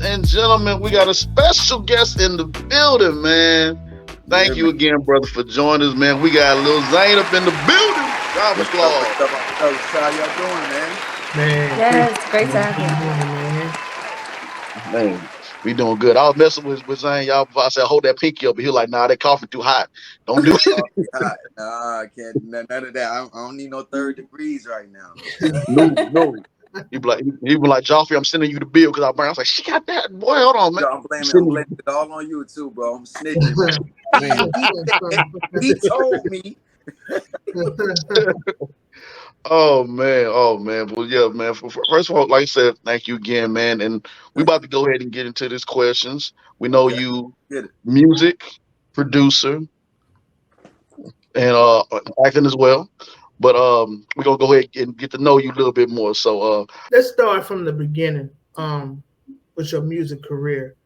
ladies and gentlemen, we got a special guest in the building, man. Yeah, Thank man. you again, brother, for joining us, man. We got Lil Zane up in the building. Round of What's up? applause. What's up? What's up? How y'all doing, man? Man, appreciate Yes, great to it. have How you you. doing, man? Man, we doing good. I was messing with Zane, y'all. Before I said, hold that pinky up. He was like, nah, that coffee too hot. Don't do That it. coffee hot. Nah, I can't. None of that. I don't need no third degrees right now. No, no. He be like, Joffrey, I'm sending you the bill because I burned. I was like, she got that. Boy, hold on, man. Yo, I'm I'm sending blaming you. it all on you too, bro. I'm snitching, man. He said, he told me. Oh man, oh man. Well, yeah, man. First of all, like I said, thank you again, man. And we Thank about to go ahead and get into these questions. We you. know Okay, you get it. music producer and acting as well. But we're gonna go ahead and get to know you a little bit more. So Let's start from the beginning. With your music career,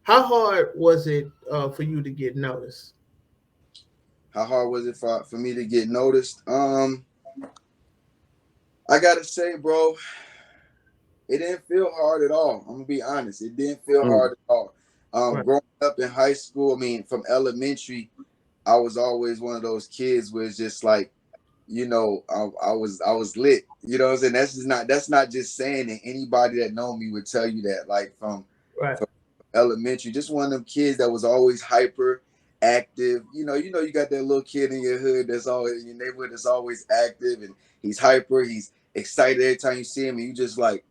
how hard was it for you to get noticed? How hard was it for me to get noticed? I gotta say, bro, it didn't feel hard at all. I'm gonna be honest. It didn't feel mm, hard at all. Right. Growing up in high school, I mean, from elementary, I was always one of those kids where it's just like, I was lit. You know what I'm saying? That's not just saying it. Anybody that know me would tell you that. Like Right. from elementary, just one of them kids that was always hyper active. You got that little kid in your hood that's always in your neighborhood that's always active and he's hyper, he's excited every time you see him, and you just like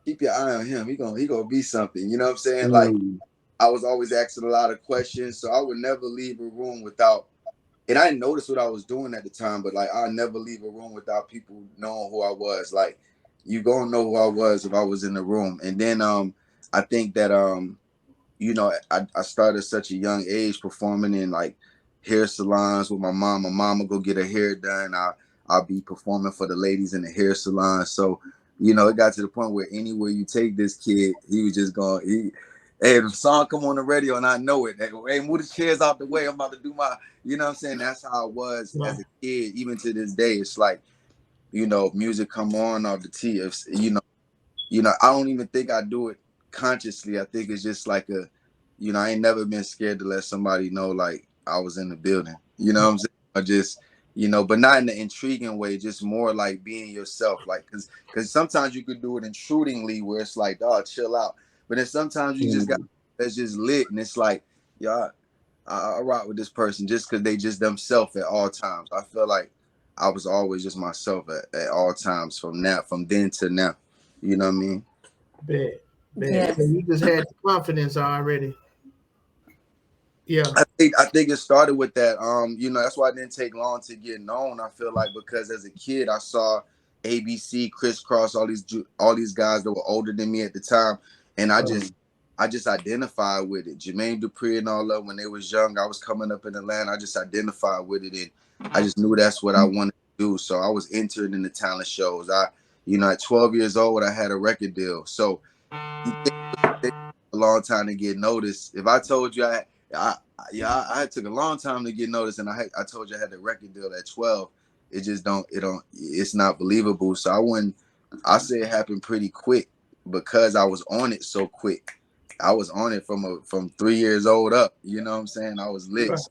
keep your eye on him. He gonna be something. You know what I'm saying? Like mm, I was always asking a lot of questions, so I would never leave a room without. And I didn't notice what I was doing at the time, but like I never leave a room without people knowing who I was. Like you gonna know who I was if I was in the room. And then I think that I started at such a young age performing in like hair salons with my mom. My mom would go get her hair done. I'll be performing for the ladies in the hair salon. So, it got to the point where anywhere you take this kid, he was just going, hey, the song come on the radio and I know it. Hey, move the chairs out the way. I'm about to do my, you know what I'm saying? That's how it was Right. as a kid. Even to this day, it's like, music come on off the T. If, I don't even think I do it consciously. I think it's just like I ain't never been scared to let somebody know like I was in the building. You know what I'm saying? I just, but not in the intriguing way, just more like being yourself. Like, cause sometimes you could do it intrudingly where it's like, oh, chill out. But then sometimes you just got mm. that's just lit and it's like, yeah, I rock with this person just cause they just themselves at all times. I feel like I was always just myself at all times from then to now. You know what I mean? Bad. Bad. So Yes. you just had the confidence already. Yeah. I think it started with that. That's why it didn't take long to get known. I feel like because as a kid, I saw ABC, Crisscross, all these guys that were older than me at the time, and I Right. just I just identified with it. Jermaine Dupri and all that when they was young, I was coming up in Atlanta. I just identified with it, and I just knew that's what I wanted to do. So I was entering in the talent shows. At 12 years old, I had a record deal. So you think it would take a long time to get noticed. If I told you I I took a long time to get noticed, and I told you I had the record deal at 12. It just it's not believable. So I say it happened pretty quick because I was on it so quick. I was on it from 3 years old up. You know what I'm saying? I was lit. Right. So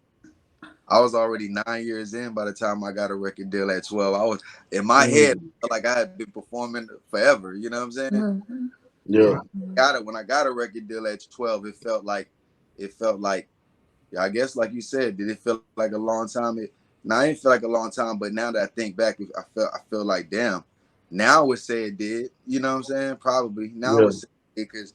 I was already 9 years in by the time I got a record deal at 12. I was in my head Mm. like I had been performing forever. You know what I'm saying? Mhm. And Yeah. when I got a record deal at 12, it felt like yeah, I guess like you said, did it feel like a long time? I didn't feel like a long time, but now that I think back, I feel like damn. Now I would say it did. You know what I'm saying? Probably. Now I Yeah. would say it because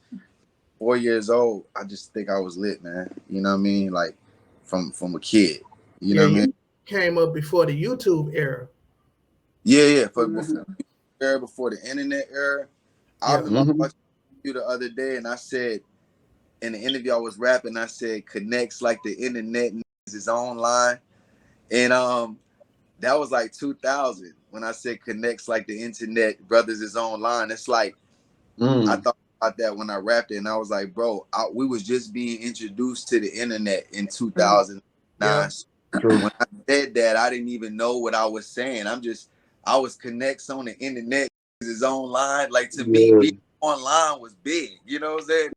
4 years old, I just think I was lit, man. You know what I mean? Like from a kid. You know Yeah, what I mean? you came up before the YouTube era. Yeah, yeah. For before Mhm. era, before the internet era, I Yeah. remember Hmm. watching you the other day, and I said in the interview I was rapping, I said connects like the internet is online. And that was like 2000 when I said connects like the internet, brothers is online. It's like I Mm. thought about that when I rapped it, and I was like, bro, we was just being introduced to the internet in Mhm. 2009. Yeah. So True. when I said that, I didn't even know what I was saying. I was connects on the internet is online. Like to me, Yeah. being online was big. You know what I'm saying?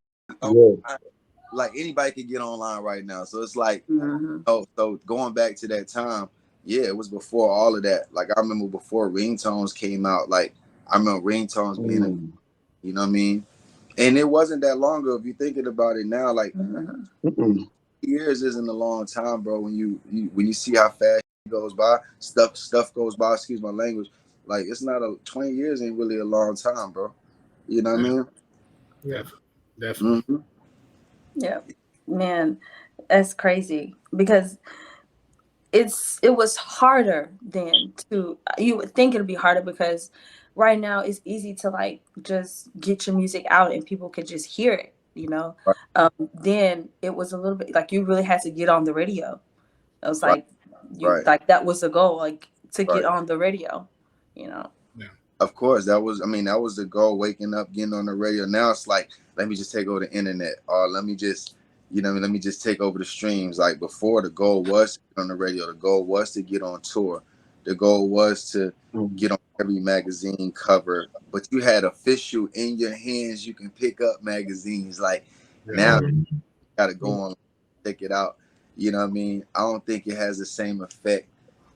like anybody can get online right now. So it's like, so going back to that time, yeah, it was before all of that. Like I remember before ringtones came out. Like I remember ringtones being a, you know what I mean? And it wasn't that long ago. If you're thinking about it now, like years isn't a long time, bro. When you see how fast it goes by, stuff goes by. Excuse my language. Like it's not 20 years ain't really a long time, bro. You know what I mean? Yeah, definitely. Mm-hmm. Yeah, man, that's crazy because it was harder then to, you would think it'd be harder because right now it's easy to like just get your music out and people can just hear it, you know. Right. Then it was a little bit like you really had to get on the radio. It was Right. like you like that was the goal, like to get Right. on the radio, you know. Of course, that was the goal, waking up, getting on the radio. Now it's like, let me just take over the internet, or let me just, let me just take over the streams. Like before, the goal was to get on the radio. The goal was to get on tour. The goal was to get on every magazine cover. But you had official in your hands. You can pick up magazines. Like now, you got to go on, check it out. You know what I mean? I don't think it has the same effect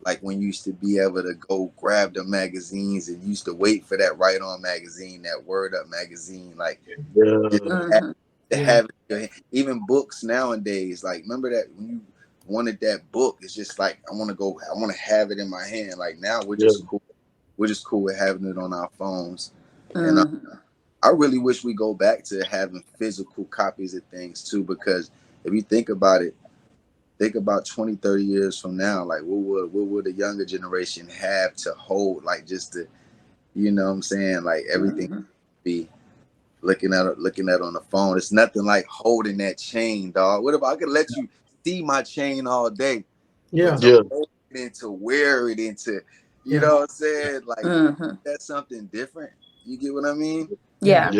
like when you used to be able to go grab the magazines and used to wait for that Right On magazine, that Word Up magazine, like to have it. Even books nowadays, like remember that when you wanted that book, it's just like I want to have it in my hand. Like now we're just cool. We're just cool with having it on our phones. And I really wish we go back to having physical copies of things too, because if you think about it, think about 20, 30 years from now, like what would the younger generation have to hold, like just to, you know what I'm saying, like everything be looking at on the phone. It's nothing like holding that chain, dog. What if I could let you see my chain all day? But to hold it and to wear it into, you know what I'm saying? Like that's something different. You get what I mean? Yeah.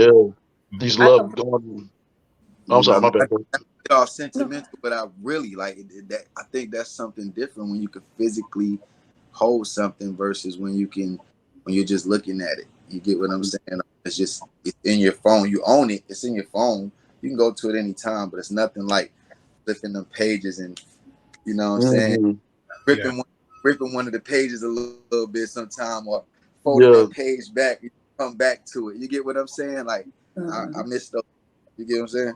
These love going. I'm sorry, my bad. Get all sentimental, but I really like that. I think that's something different when you can physically hold something versus when you're just looking at it. You get what I'm saying? It's in your phone. You own it. It's in your phone. You can go to it anytime, but it's nothing like flipping them pages and, you know what I'm saying, ripping one of the pages a little bit sometime, or folding that page back. You come back to it. You get what I'm saying? Like I miss those. You get what I'm saying?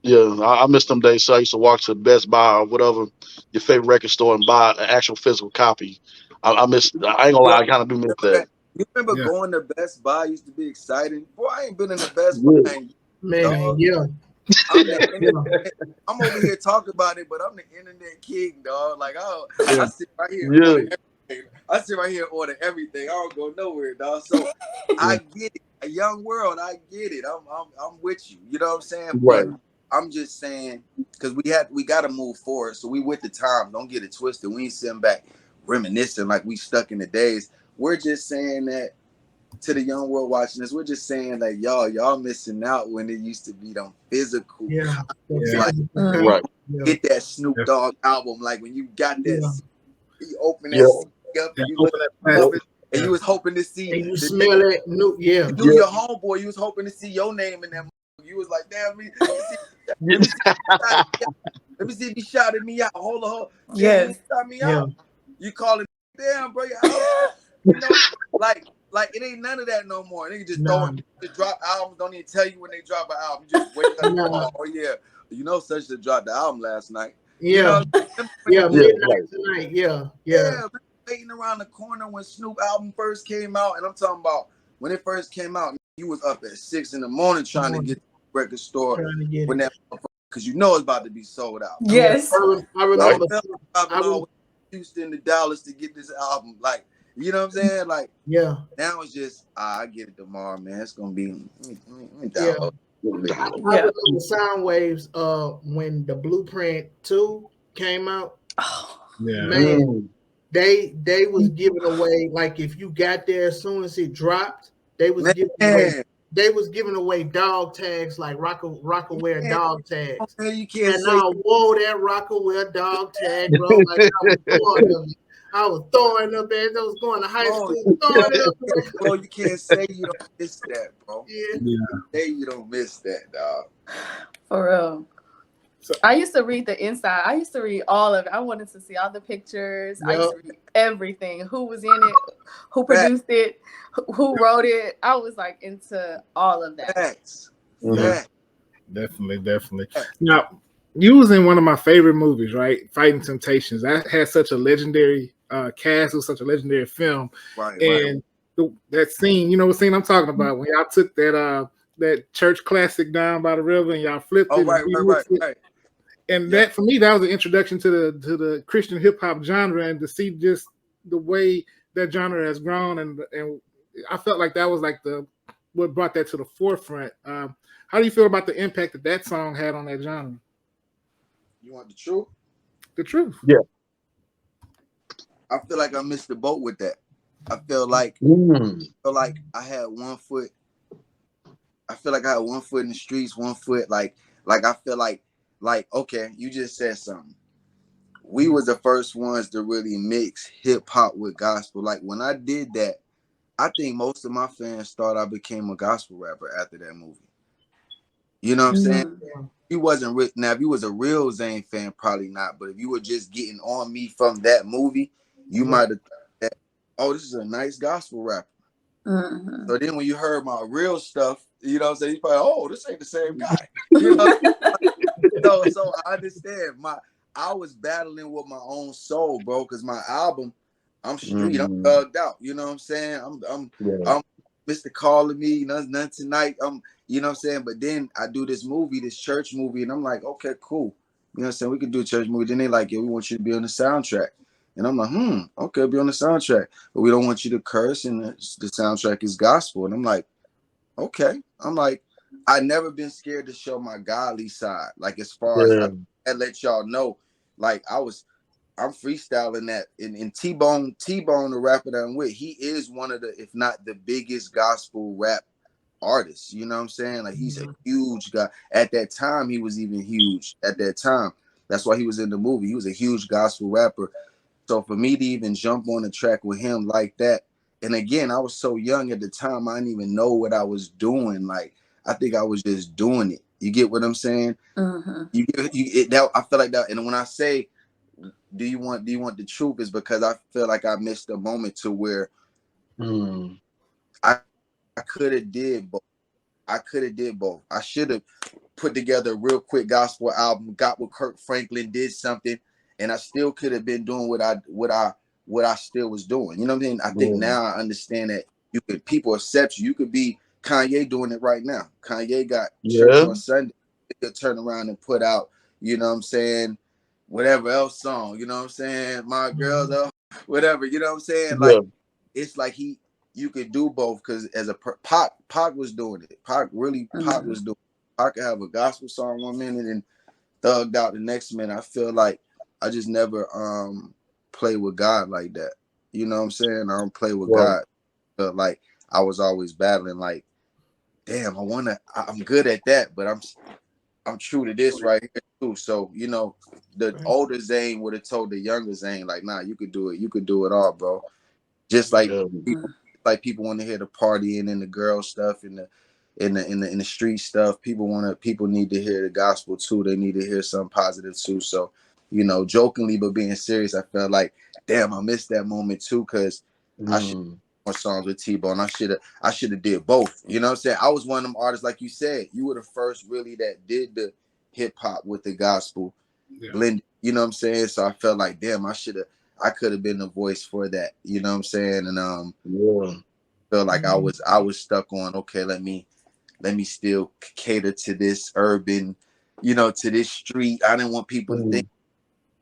Yeah, I miss them days. So I used to walk to Best Buy or whatever your favorite record store and buy an actual physical copy. I miss. I ain't gonna lie, I kind of do miss that. You remember going to Best Buy used to be exciting? Boy, I ain't been in the Best Buy in years, dog. I'm over here talking about it, but I'm the internet king, dog. Like I sit right here and order everything. I sit right here and order everything. I don't go nowhere, dog. So I get it. A young world, I get it. I'm with you. You know what I'm saying? Right. But I'm just saying, because we got to move forward. So we with the time. Don't get it twisted. We ain't sitting back reminiscing like we stuck in the days. We're just saying that to the young world watching this. We're just saying that y'all missing out when it used to be them physical. Like, get that Snoop Dogg album. Like when you got that, you open that up and you look at it, and you was hoping to see. And you smell it. You knew your homeboy. You was hoping to see your name in that. You was like, damn, let me see if he shouted me out. Hold on. Yeah, shout me out. You calling, damn, bro. You know, like it ain't none of that no more. Nigga just drop albums. Don't even tell you when they drop an album. You just wait up. Oh yeah, you know, such to drop the album last night. Yeah, you know, midnight tonight. Yeah. Waiting around the corner when Snoop album first came out, and I'm talking about when it first came out. You was up at 6 a.m. trying to get to the record store when that, because you know it's about to be sold out. Yes, I remember. Houston to Dallas to get this album, like, you know what I'm saying? Like, now it's just I get it tomorrow, man. It's gonna be download. I remember Sound Waves when the Blueprint 2 came out. Man, they was giving away, like, if you got there as soon as it dropped, they was giving away dog tags, like Rockaware dog tags. Okay, you can't and I wore that Rockaware dog tag, bro. Like, I was I was throwing up as I was going to high school, throwing it up there. Bro, you can't say you don't miss that, bro. Yeah. Say you don't miss that, dog. For real. So, I used to read the inside. I used to read all of it. I wanted to see all the pictures. Yep. I used to read everything. Who was in it? Who produced it? Who wrote it? I was like into all of that. Facts. Definitely. Now, you was in one of my favorite movies, right? Fighting Temptations. That had such a legendary cast. It was such a legendary film. Right. And that scene, you know what scene I'm talking about? When y'all took that church classic down by the river and y'all flipped it. Right. And that, for me, that was an introduction to the Christian hip hop genre, and to see just the way that genre has grown, and I felt like that was like what brought that to the forefront. How do you feel about the impact that song had on that genre? You want the truth? The truth. Yeah. I feel like I missed the boat with that. I feel like I had one foot. I feel like I had one foot in the streets, one foot like I feel like okay, you just said something. We was the first ones to really mix hip hop with gospel. Like when I did that, I think most of my fans thought I became a gospel rapper after that movie. You know what I'm saying? He wasn't now. If you was a real Zane fan, probably not. But if you were just getting on me from that movie, you might have thought that, oh, this is a nice gospel rapper. So then when you heard my real stuff, you know what I'm saying, you probably, oh, this ain't the same guy. You know? so I understand. I was battling with my own soul, bro, because my album, I'm street, I'm thugged out. You know what I'm saying? I'm Mr. Calling Me, nothing tonight. You know what I'm saying? But then I do this movie, this church movie, and I'm like, okay, cool. You know what I'm saying? We can do a church movie. Then they like, yeah, we want you to be on the soundtrack. And I'm like, okay, be on the soundtrack. But we don't want you to curse, and the soundtrack is gospel. And I'm like, okay. I'm like, I never been scared to show my godly side. Like as far as I let y'all know, like I'm freestyling that. And T-Bone, the rapper that I'm with, he is one of the, if not the biggest gospel rap artists. You know what I'm saying? Like he's a huge guy. At that time, he was even huge. At that time, that's why he was in the movie. He was a huge gospel rapper. So for me to even jump on the track with him like that, and again, I was so young at the time, I didn't even know what I was doing. Like I think I was just doing it. You get what I'm saying? I feel like that. And when I say, do you want the truth, is because I feel like I missed a moment to where I could have did both. I should have put together a real quick gospel album, got with Kirk Franklin, did something, and I still could have been doing what I still was doing. You know what I mean? I think now I understand that people accept you. You could be Kanye doing it right now. Kanye got church on Sunday. He'll turn around and put out, you know what I'm saying, whatever else song, you know what I'm saying, my girl, whatever, you know what I'm saying? Like it's like you could do both, because as a Pac was doing it. Pac was doing it. Pac could have a gospel song 1 minute and thugged out the next minute. I feel like I just never play with God like that. You know what I'm saying? I don't play with God. But like I was always battling like, damn, I'm good at that, but I'm true to this right here too. So, you know, the older Zane would have told the younger Zane, like, nah, you could do it. You could do it all, bro. Just like people want to hear the partying and the girl stuff and the street stuff. People need to hear the gospel too. They need to hear something positive too. So, you know, jokingly but being serious, I felt like, damn, I missed that moment too, because I should more songs with T-Bone. I should have did both. You know what I'm saying? I was one of them artists, like you said, you were the first really that did the hip hop with the gospel blend. You know what I'm saying? So I felt like, damn, I could have been the voice for that. You know what I'm saying? And felt like I was stuck on, okay, let me still cater to this urban, you know, to this street. I didn't want people to think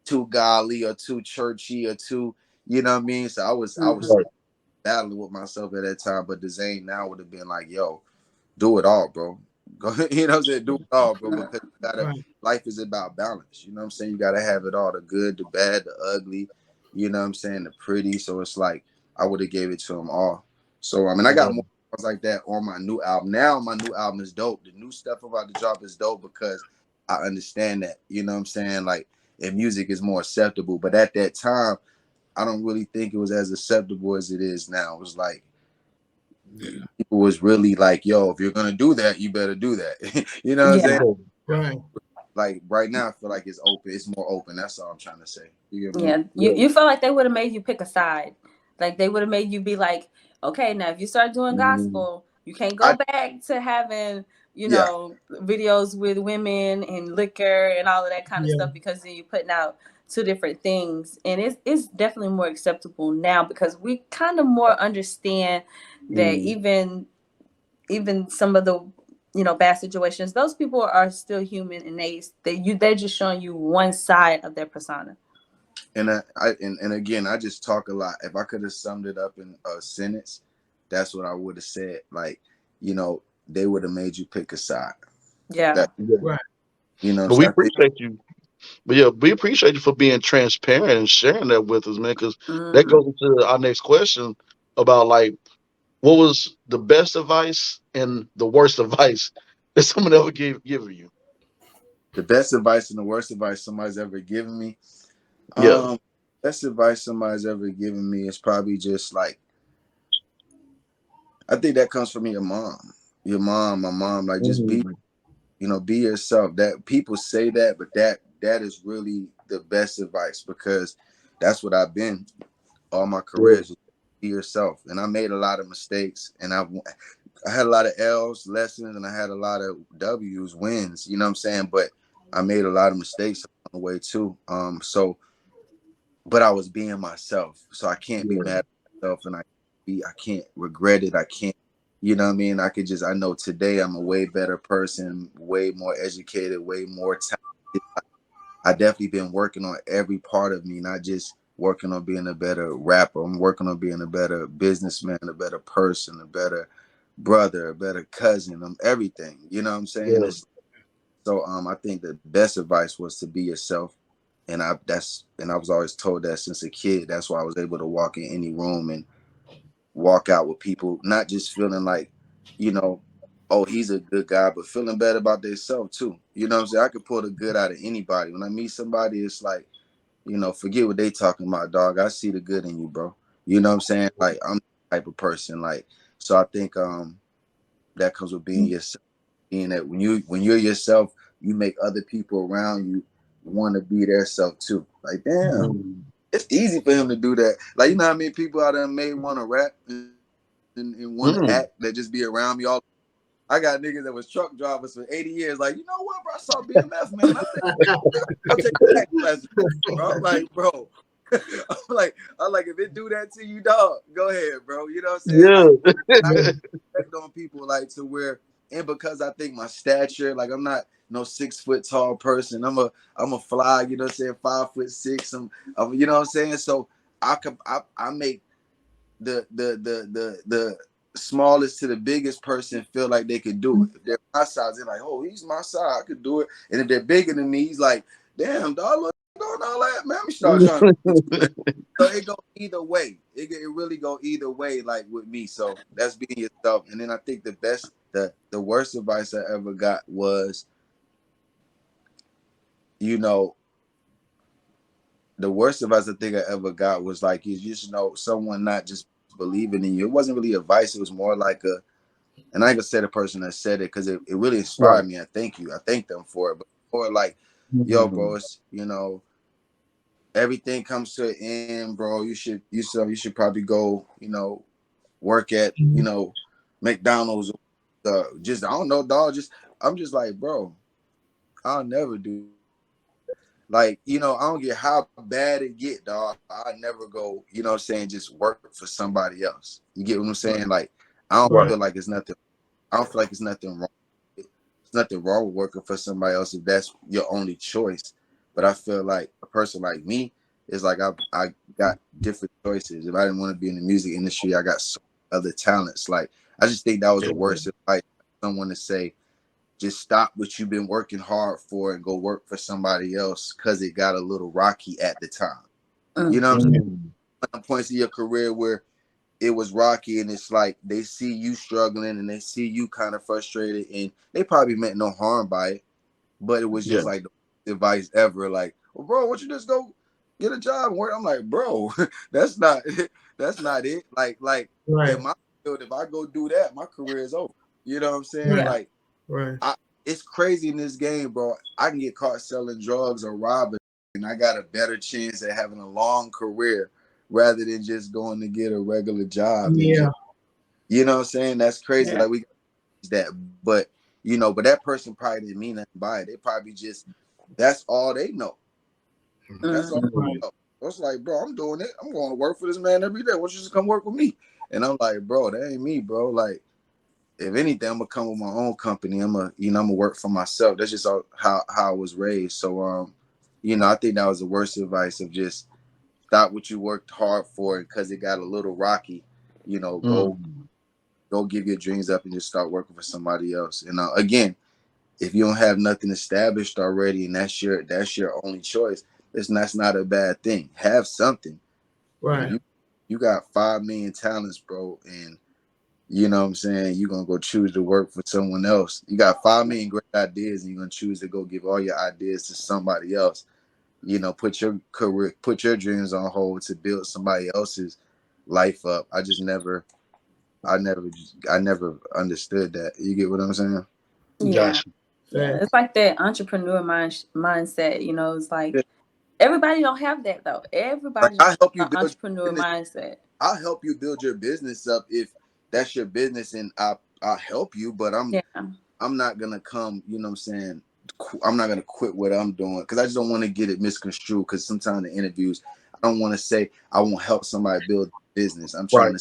too godly or too churchy or too, you know what I mean? So I was battling with myself at that time, but the Zane now would have been like, yo, do it all, bro. Go, you know what I'm saying? Do it all, bro, because life is about balance. You know what I'm saying? You gotta have it all, the good, the bad, the ugly, you know what I'm saying, the pretty. So it's like I would have gave it to them all. So I mean, I got more songs like that on my new album. Now my new album is dope. The new stuff about the drop is dope because I understand that. You know what I'm saying? Like, and music is more acceptable. But at that time, I don't really think it was as acceptable as it is now. It was like people was really like, yo, if you're gonna do that, you better do that. You know what I'm saying? Right. Like right now, I feel like it's open. It's more open. That's all I'm trying to say. You get me? Yeah, you felt like they would have made you pick a side. Like they would have made you be like, okay, now if you start doing gospel, you can't go back to having, you know, videos with women and liquor and all of that kind of stuff, because then you're putting out two different things. And it's definitely more acceptable now because we kind of more understand that even some of the, you know, bad situations, those people are still human, and they're just showing you one side of their persona. And and again, I just talk a lot. If I could have summed it up in a sentence, that's what I would have said. Like, you know, they would have made you pick a side. Yeah. Right. You know, But we appreciate you. But yeah, we appreciate you for being transparent and sharing that with us, man. Because that goes into our next question about like, what was the best advice and the worst advice that someone ever given you? the best advice and the worst advice somebody's ever given me. Yeah. Best advice somebody's ever given me is probably just like, I think that comes from your mom, my mom. Like, just be, you know, be yourself. That people say that, but that is really the best advice, because that's what I've been all my career. Just be yourself. And I made a lot of mistakes, and I had a lot of L's, lessons, and I had a lot of W's, wins. You know what I'm saying? But I made a lot of mistakes on the way too. But I was being myself, so I can't be mad at myself, and I can't regret it. I can't, you know what I mean? I know today I'm a way better person, way more educated, way more talented. I definitely been working on every part of me, not just working on being a better rapper. I'm working on being a better businessman, a better person, a better brother, a better cousin, everything. You know what I'm saying? So I think the best advice was to be yourself. And I was always told that since a kid. That's why I was able to walk in any room and walk out with people, not just feeling like, you know, oh, he's a good guy, but feeling better about themselves too. You know what I'm saying? I could pull the good out of anybody. When I meet somebody, it's like, you know, forget what they talking about, dog. I see the good in you, bro. You know what I'm saying? Like, I'm the type of person. Like, so I think that comes with being yourself. Being that when you're yourself, you make other people around you want to be their self too. Like, damn, it's easy for him to do that. Like, you know how many people out there may want to rap and want to act, that just be around me all. I got niggas that was truck drivers for 80 years. Like, you know what, bro? I saw BMF, man. I'll take that class, bro. I'm like, bro. I'm like, if it do that to you, dog, go ahead, bro. You know what I'm saying? Yeah. Like, I respect on people, like, to where, and because I think my stature, like, I'm not no 6 foot tall person. I'm a fly, you know what I'm saying, 5'6". I'm you know what I'm saying? So I make the smallest to the biggest person feel like they could do it. If they're my size, they're like, oh, he's my size, I could do it. And if they're bigger than me, he's like, damn, dog, look, doing all that, man. Let me start trying to. So it go either way. It really go either way, like with me. So that's being yourself. And then I think the worst advice I ever got was, you know, the worst advice I think I ever got was like, you just know, someone not just believing in you. It wasn't really advice. It was more like and I ain't gonna say the person that said it, because it really inspired me. I thank you. I thank them for it. But more like, yo, bro, it's, you know, everything comes to an end, bro. You should probably go, you know, work at, you know, McDonald's. Just, I don't know, dog. I'm just like, bro, I'll never do. Like, you know, I don't get how bad it get, dog. I never go, you know what I'm saying, just work for somebody else. You get what I'm saying? Like, I don't feel like it's nothing. I don't feel like it's nothing wrong. It's nothing wrong with working for somebody else if that's your only choice. But I feel like a person like me is like, I got different choices. If I didn't want to be in the music industry, I got so other talents. Like, I just think that was the worst advice. Someone to say, just stop what you've been working hard for and go work for somebody else because it got a little rocky at the time. You know what I'm saying? Some points in your career where it was rocky, and it's like they see you struggling and they see you kind of frustrated, and they probably meant no harm by it, but it was just like the advice ever. Like, well, bro, why don't you just go get a job and work. I'm like, bro, that's not it. Like in my field, if I go do that, my career is over. You know what I'm saying? Yeah. Like, it's crazy in this game, bro. I can get caught selling drugs or robbing, and I got a better chance at having a long career rather than just going to get a regular job. Yeah. You know what I'm saying? That's crazy. Yeah. Like, we got that, but but that person probably didn't mean nothing by it. They probably just, that's all they know. That's all they know. It's like, bro, I'm doing it. I'm going to work for this man every day. Why don't you just come work with me? And I'm like, bro, that ain't me, bro. Like, if anything, I'm gonna come with my own company. I'm gonna work for myself. That's just how I was raised. So I think that was the worst advice, of just stop what you worked hard for, because it got a little rocky. Go give your dreams up and just start working for somebody else. And again, if you don't have nothing established already and that's your only choice, that's not a bad thing. Have something. Right. You got 5 million talents, bro, and you know what I'm saying, you're gonna go choose to work for someone else. You got 5 million great ideas and you're gonna choose to go give all your ideas to somebody else. Put your career, put your dreams on hold to build somebody else's life up. I never understood that. You get what I'm saying? Yeah. Gotcha. Yeah. It's like that entrepreneur mindset. It's like everybody don't have that though. Everybody I help you an build entrepreneur mindset. I'll help you build your business up if that's your business, and I'll help you, but I'm not gonna come, you know what I'm saying, I'm not gonna quit what I'm doing, because I just don't want to get it misconstrued, because sometimes in interviews I don't want to say I won't help somebody build business. I'm trying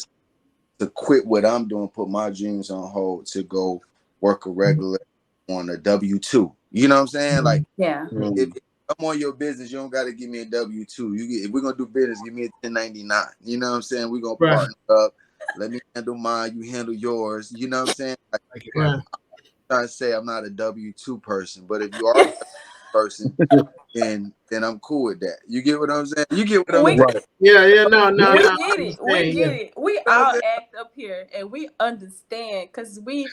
to quit what I'm doing, put my dreams on hold to go work a regular on a W-2. You know what I'm saying? Like, if I'm on your business, you don't got to give me a W-2. If we're gonna do business, give me a 1099. You know what I'm saying? We're gonna partner up. Let me handle mine, you handle yours. You know what I'm saying? Like, I'm trying to say I'm not a W-2 person, but if you are a person, then I'm cool with that. You get what I'm saying? You get what I'm saying? No. We get it. We get it. We all act up here and we understand, because to be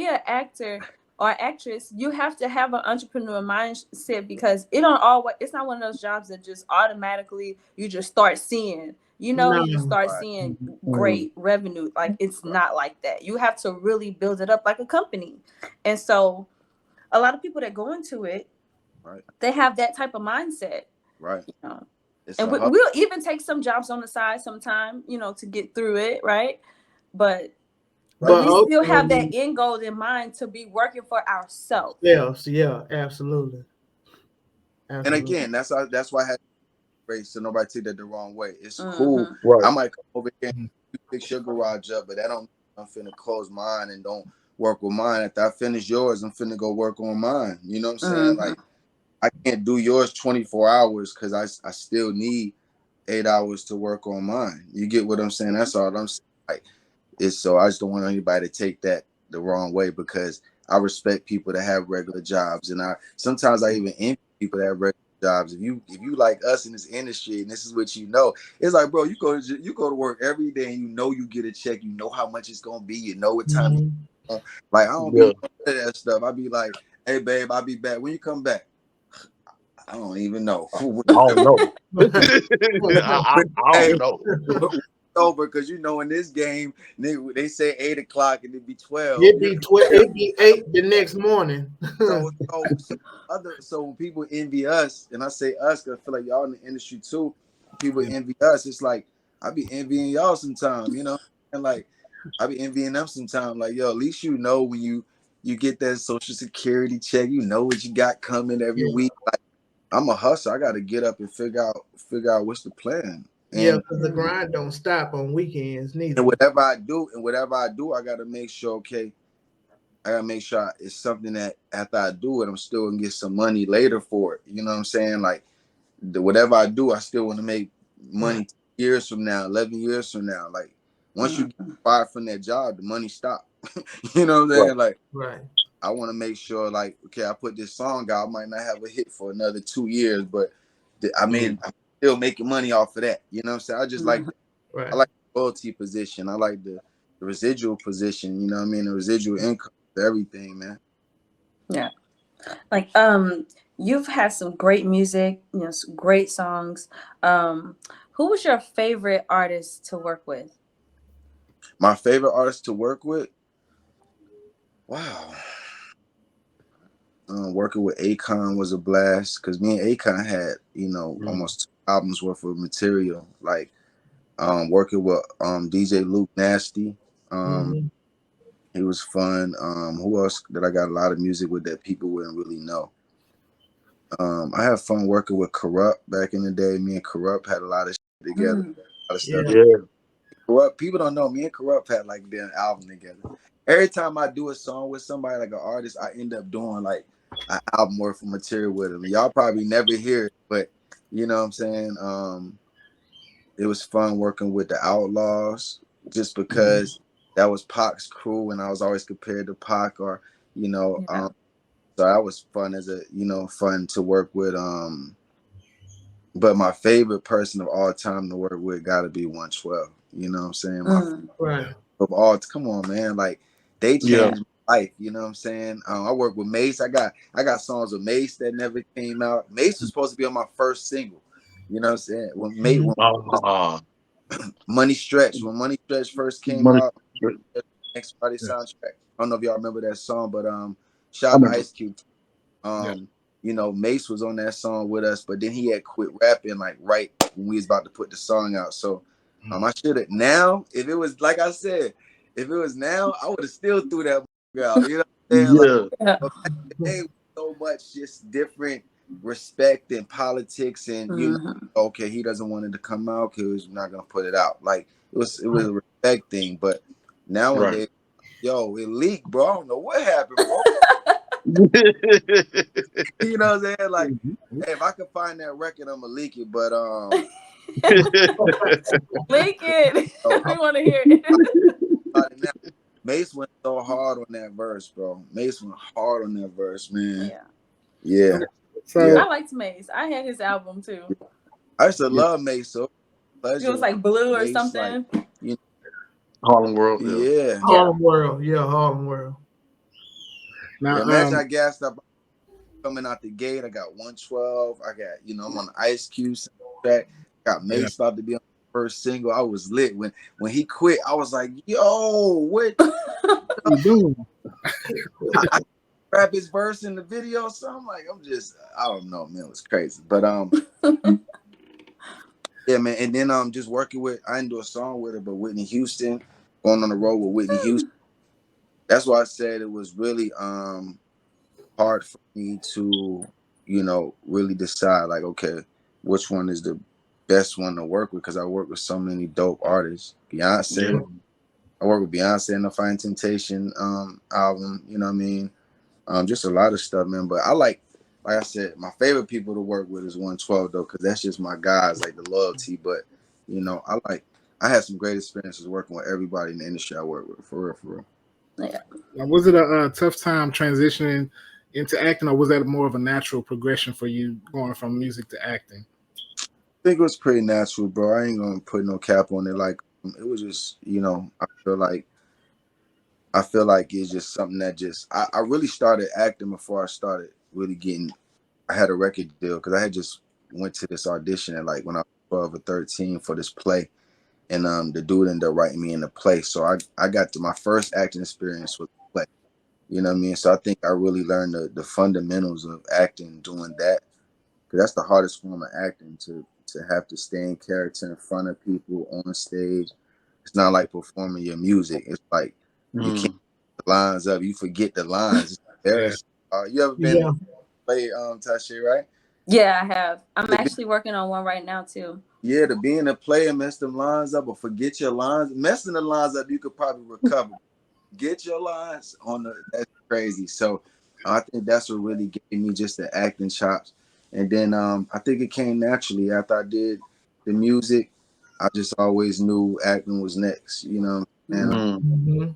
an actor or actress, you have to have an entrepreneur mindset, because it's not one of those jobs that just automatically you just start seeing. You start seeing great revenue. Like, it's not like that. You have to really build it up like a company. And so a lot of people that go into it, they have that type of mindset. Right. And we'll even take some jobs on the side sometime, to get through it, right? But we still have that end goal in mind, to be working for ourselves. Yeah, absolutely. And again, that's why I had to, so nobody take that the wrong way. It's cool. I might come over here and fix your garage up, but that don't mean I'm finna close mine and don't work with mine. After I finish yours, I'm finna go work on mine. You know what I'm saying? Like, I can't do yours 24 hours because I still need 8 hours to work on mine. You get what I'm saying? That's all I'm saying. Like, so I just don't want anybody to take that the wrong way, because I respect people that have regular jobs, and sometimes I even envy people that have regular jobs. If you like us in this industry, and this is what it's like, bro, you go to work every day and you get a check, you know how much it's gonna be, you know what time. Like, I don't be that stuff. I be like, hey babe, I'll be back. When you come back? I don't even know. I don't know. I don't know. Over, because in this game they say 8 o'clock and it'd be 12. It'd be 12. It'd be 8 the next morning. So when people envy us, and I say us because I feel like y'all in the industry too, people envy us. It's like I be envying y'all sometimes, and like I be envying them sometimes. Like, yo, at least when you get that Social Security check, you know what you got coming every week. Like, I'm a hustler. I got to get up and figure out what's the plan. Because the grind don't stop on weekends neither. And whatever I do, I got to make sure. Okay, I got to make sure it's something that after I do it, I'm still gonna get some money later for it. You know what I'm saying? Like, whatever I do, I still want to make money 10 years from now, 11 years from now. Like, once you get fired from that job, the money stop. You know what I'm saying? Like, I want to make sure, like, okay, I put this song out, I might not have a hit for another 2 years, but I'm still making money off of that. You know what I'm saying? I just like that. I like the royalty position. I like the residual position. You know what I mean? The residual income for everything, man. Yeah. Like, you've had some great music, you know, some great songs. Who was your favorite artist to work with? My favorite artist to work with? Wow. Working with Akon was a blast because me and Akon had, you know, almost 2 albums worth of material. Like working with DJ Luke Nasty. He was fun. Who else that I got a lot of music with that people wouldn't really know? I had fun working with Corrupt back in the day. Me and Corrupt had a lot of shit together. A lot of stuff. Yeah. Corrupt, people don't know. Me and Corrupt had like an album together. Every time I do a song with somebody like an artist, I end up doing like an album worth of material with them. Y'all probably never hear it, but you know what I'm saying? It was fun working with the Outlaws just because that was Pac's crew and I was always compared to Pac or, you know, so that was fun as a, you know, fun to work with. But my favorite person of all time to work with gotta be 112. You know what I'm saying? Right. Of all, come on, man. Like they changed my life. You know what I'm saying? I work with Mace. I got songs with Mace that never came out. Mace was supposed to be on my first single. You know what I'm saying? Money Stretch. When Money Stretch first came out, Next Party soundtrack. I don't know if y'all remember that song, but shout out to Ice Cube. You know, Mace was on that song with us, but then he had quit rapping like right when we was about to put the song out. So I should have now, if it was like I said, if it was now, I would have still threw that out. You know what I'm saying? Like, but back in the day, so much just different respect and politics, and you know, okay, he doesn't want it to come out because we're not gonna put it out. Like it was a respect thing, but nowadays, yo, it leaked, bro. I don't know what happened, bro. You know what I'm saying? Like, hey, if I can find that record, I'm gonna leak it. But leak it. We want to hear it. Mace went so hard on that verse, bro. Mace went hard on that verse, man. Yeah. So I liked Mace. I had his album too. I used to love Mace. So it was like Blue or something. Like, you know, Harlem World. Harlem World. Yeah, Harlem World. Now, imagine I gassed up coming out the gate. I got 112. I got, you know, I'm on the Ice Cube track. Got Mace about to be on the first single. I was lit. When he quit, I was like, yo, what you doing? I rap his verse in the video. So I'm like, I don't know, man. It was crazy. But yeah, man. And then just working with, I didn't do a song with her, but Whitney Houston, going on the road with Whitney Houston. That's why I said it was really hard for me to, you know, really decide like, okay, which one is the best one to work with, because I work with so many dope artists. Beyonce, I work with Beyonce in the Fighting Temptation album, you know what I mean? Just a lot of stuff, man. But like I said, my favorite people to work with is 112 though, because that's just my guys, like the loyalty. But you know, I had some great experiences working with everybody in the industry I work with, for real. Yeah. Was it a tough time transitioning into acting, or was that more of a natural progression for you going from music to acting? I think it was pretty natural, bro. I ain't gonna put no cap on it. Like it was just, you know, I feel like it's just something that just I really started acting before I started really getting. I had a record deal because I had just went to this audition at like when I was 12 or 13 for this play, and the dude ended up writing me in the play. So I got to my first acting experience with the play. You know what I mean? So I think I really learned the fundamentals of acting doing that, because that's the hardest form of acting, to have to stay in character in front of people on stage. It's not like performing your music. It's like you can't get the lines up. You forget the lines. It's embarrassing. You ever been play Tasha, right? Yeah, I have. I'm actually working on one right now too. Yeah, to be in a play and mess them lines up or forget your lines. Messing the lines up, you could probably recover. Get your lines on that's crazy. So I think that's what really gave me just the acting chops. And then I think it came naturally after I did the music. I just always knew acting was next, you know. And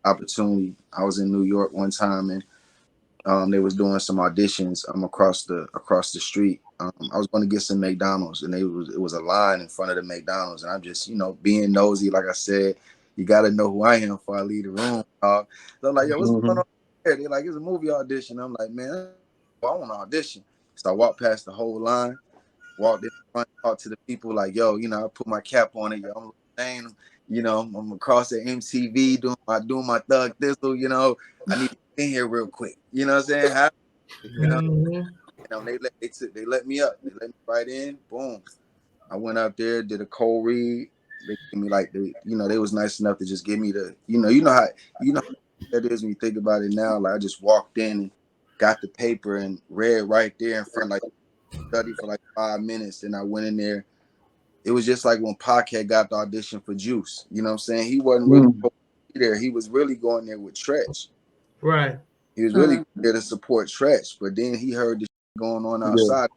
opportunity. I was in New York one time, and they was doing some auditions across the street. I was going to get some McDonald's, and it was a line in front of the McDonald's, and I'm just, you know, being nosy, like I said. You got to know who I am before I leave the room. So I'm like, yo, what's going on here? They're like, it's a movie audition. I'm like, man, well, I want to audition. So I walked past the whole line, walked in front, talked to the people like, yo, you know, I put my cap on it. Yo, I'm Lil Zane, you know, I'm across the MTV doing my thug thistle, you know. I need to get in here real quick. You know what I'm saying? You know, they let me up. They let me right in. Boom. I went up there, did a cold read. They gave me like they was nice enough to just give me the, you know how that is when you think about it now. Like I just walked in and got the paper and read right there in front, like studied for like 5 minutes. Then I went in there. It was just like when Pac had got the audition for Juice. You know what I'm saying? He wasn't really there. He was really going there with Tretch. Right. He was really there to support Tretch. But then he heard the shit going on outside. Yeah.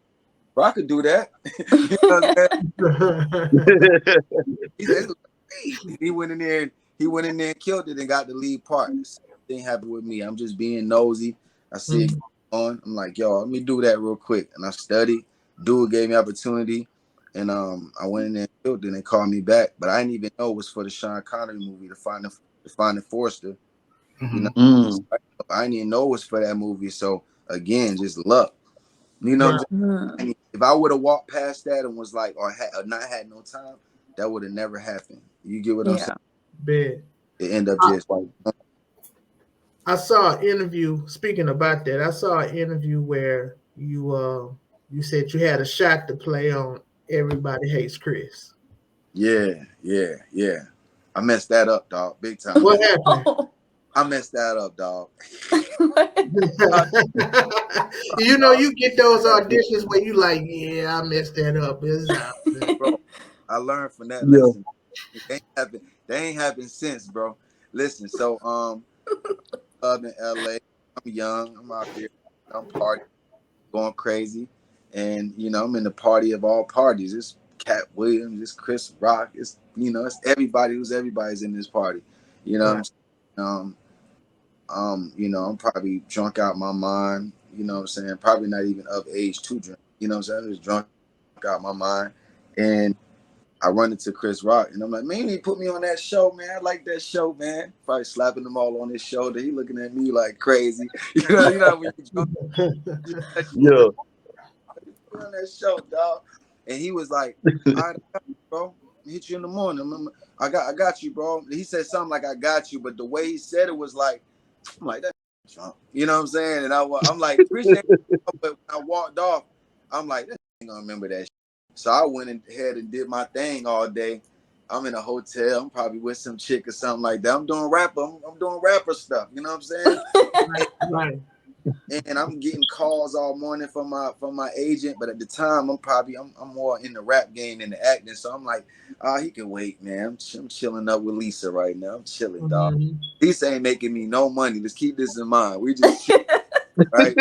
Bro, I could do that. You know what I'm saying? He said, he went in there and killed it and got the lead part. The same thing happened with me. I'm just being nosy. I see it on. I'm like, yo, let me do that real quick. And I studied. Dude gave me opportunity. And I went in there and killed it and they called me back. But I didn't even know it was for the Sean Connery movie, The Finding Forrester. You know, I didn't even know it was for that movie. So again, just luck. You know what I'm saying? If I would have walked past that and was like, or not had no time, that would have never happened. You get what I'm saying? Big. It end up just like. I saw an interview. Speaking about that, I saw an interview where you said you had a shot to play on Everybody Hates Chris. Yeah. I messed that up, dog. Big time. What happened? I messed that up, dog. You know, you get those auditions where you like, yeah, I messed that up. Bro, I learned from that lesson. They ain't happened since, bro. Listen, so up in LA, I'm young, I'm out there, I'm partying, going crazy, and you know, I'm in the party of all parties. It's Cat Williams, it's Chris Rock, it's it's everybody's in this party. You know, I'm probably drunk out my mind, you know what I'm saying? Probably not even of age to drink, you know what I'm saying? I'm just drunk out my mind. And I run into Chris Rock and I'm like, man, he put me on that show, man. I like that show, man. Probably slapping them all on his shoulder. He looking at me like crazy. You know when you drunk. Yeah. Put on that show, dog. And he was like, all right, bro. I'll hit you in the morning. I got you, bro. He said something like, I got you, but the way he said it was like, I'm like, that's drunk. You know what I'm saying? And I'm like, appreciate it. But when I walked off, I'm like, this ain't gonna remember that shit. So I went ahead and did my thing all day. I'm in a hotel. I'm probably with some chick or something like that. I'm doing rapper stuff. You know what I'm saying? Right. And I'm getting calls all morning from my agent, but at the time I'm more in the rap game than the acting. So I'm like, he can wait, man. I'm chilling up with Lisa right now. I'm chilling, dog. Lisa ain't making me no money. Let's keep this in mind. We just chilling, right?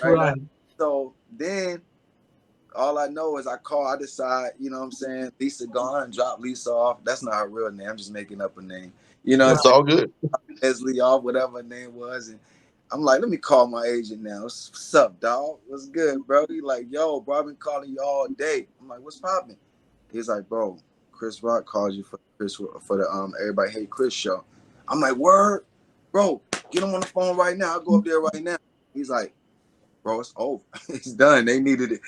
Right. So then all I know is I decide, you know what I'm saying, Lisa gone, drop Lisa off. That's not her real name. I'm just making up a name. You know, it's all good. Leslie off, whatever her name was, and I'm like, let me call my agent now. What's up, dog? What's good, bro? He like, yo, bro, I've been calling you all day. I'm like, what's poppin'? He's like, bro, Chris Rock called you for the Everybody Hate Chris show. I'm like, word, bro, get him on the phone right now. I'll go up there right now. He's like, bro, it's over. It's done. They needed it.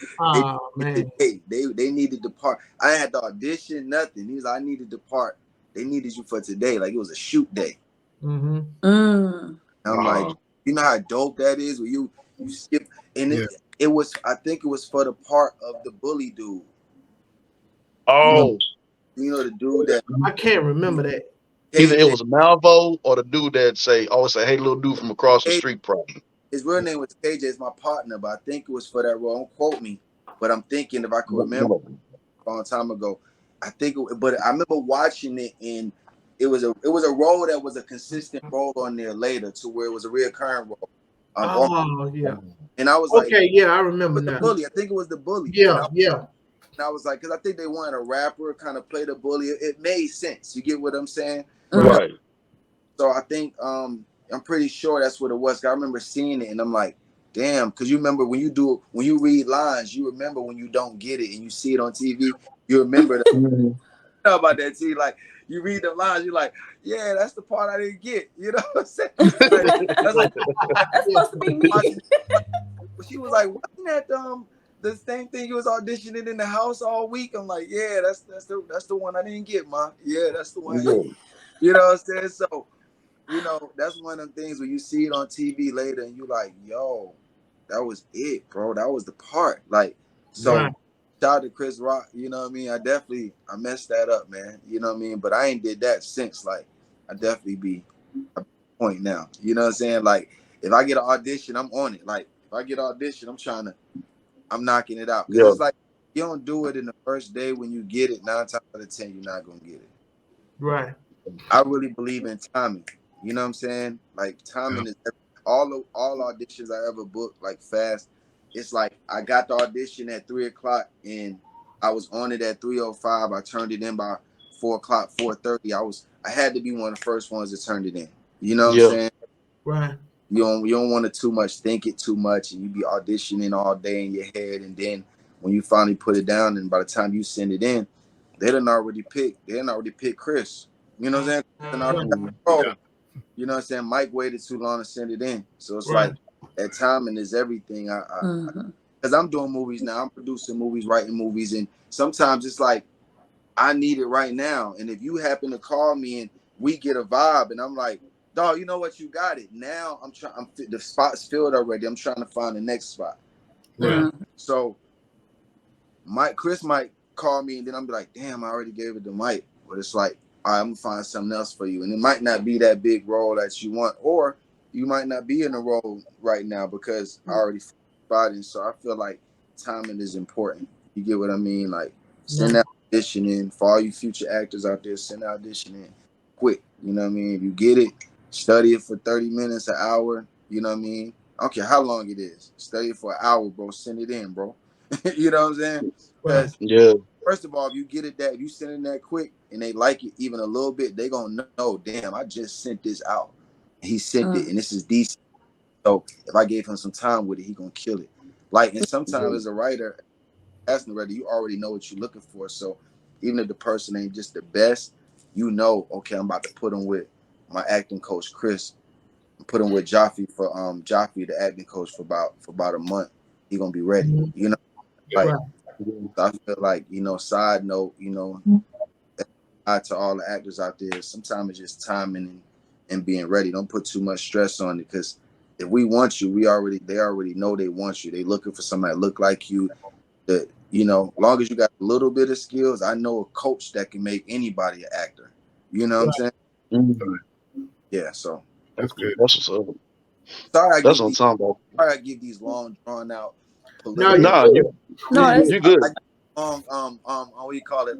They needed the part. I had to audition, nothing. He's like, I needed the part. They needed you for today. Like it was a shoot day. I'm like, you know how dope that is when you skip, and it was, I think it was for the part of the bully dude. Oh, you know the dude that I can't remember that. Either it was Malvo or the dude that always say, hey, little dude from across the street, probably. His real name was KJ. It's my partner, but I think it was for that role. Don't quote me, but I'm thinking if I could remember a long time ago. But I remember watching it, and it was a role that was a consistent role on there later, to where it was a reoccurring role. And I was like, I remember now. The bully. I think it was the bully. And I was like, because I think they wanted a rapper kind of play the bully. It made sense. You get what I'm saying? Right. So I think I'm pretty sure that's what it was. I remember seeing it, and I'm like, damn, because you remember when you read lines, you remember when you don't get it and you see it on TV, you remember that. You know about that, T? Like, you read the lines, you're like, yeah, that's the part I didn't get. You know what I'm saying? That's supposed to be me. she was like, wasn't that the same thing you was auditioning in the house all week? I'm like, yeah, that's the one I didn't get, ma. Yeah, that's the one. Yeah. You know what I'm saying? So, you know, that's one of the things when you see it on TV later and you like, yo, that was it, bro. That was the part. Like, so Right. shout out to Chris Rock, you know what I mean? I messed that up, man. You know what I mean? But I ain't did that since. Like, I definitely be a point now. You know what I'm saying? Like, if I get an audition, I'm on it. Like, if I get an audition, I'm knocking it out. Because Yeah. it's like, you don't do it in the first day when you get it, 9 times out of 10, you're not going to get it. Right. I really believe in timing. You know what I'm saying? Like, timing is all auditions I ever booked, like, fast. It's like, I got the audition at 3 o'clock, and I was on it at 3:05. I turned it in by 4 o'clock, 4:30. I had to be one of the first ones that turned it in. You know what I'm Yeah. saying? Right. You don't want to too much, think it too much, and you be auditioning all day in your head, and then when you finally put it down, and by the time you send it in, they done already picked Chris. You know what I'm saying? And already got the role. You know what I'm saying? Mike waited too long to send it in, so it's Right. like that timing is everything. Because I'm doing movies now, I'm producing movies, writing movies, and sometimes it's like I need it right now. And if you happen to call me and we get a vibe, and I'm like, dog, you know what? You got it. Now the spot's filled already. I'm trying to find the next spot. Right. So Chris might call me, and then I'm be like, damn, I already gave it to Mike. But it's like, all right, I'm gonna find something else for you. And it might not be that big role that you want, or you might not be in a role right now because I already spotted. So I feel like timing is important. You get what I mean? Like, send that audition in. For all you future actors out there, send that audition in quick. You know what I mean? If you get it, study it for 30 minutes, an hour. You know what I mean? I don't care how long it is. Study it for an hour, bro. Send it in, bro. You know what I'm saying? Because first of all, if you send it that quick and they like it even a little bit, they gonna know, damn, I just sent this out. He sent it and this is decent. So if I gave him some time with it, he gonna kill it. Like, and sometimes as a writer, as a writer, you already know what you're looking for. So even if the person ain't just the best, you know, okay, I'm about to put him with my acting coach Chris. Put him with Jaffe the acting coach for about a month. He gonna be ready. You know, like I feel like, you know, side note, you know, to all the actors out there, sometimes it's just timing and being ready. Don't put too much stress on it, because if we want you, they already know they want you. They looking for somebody that look like you. That, you know, long as you got a little bit of skills, I know a coach that can make anybody an actor. You know what I'm saying? Yeah, so that's good. That's what's up. Sorry, that's what I'm talking about. Sorry, I give these long, drawn out. You good. What do you call it?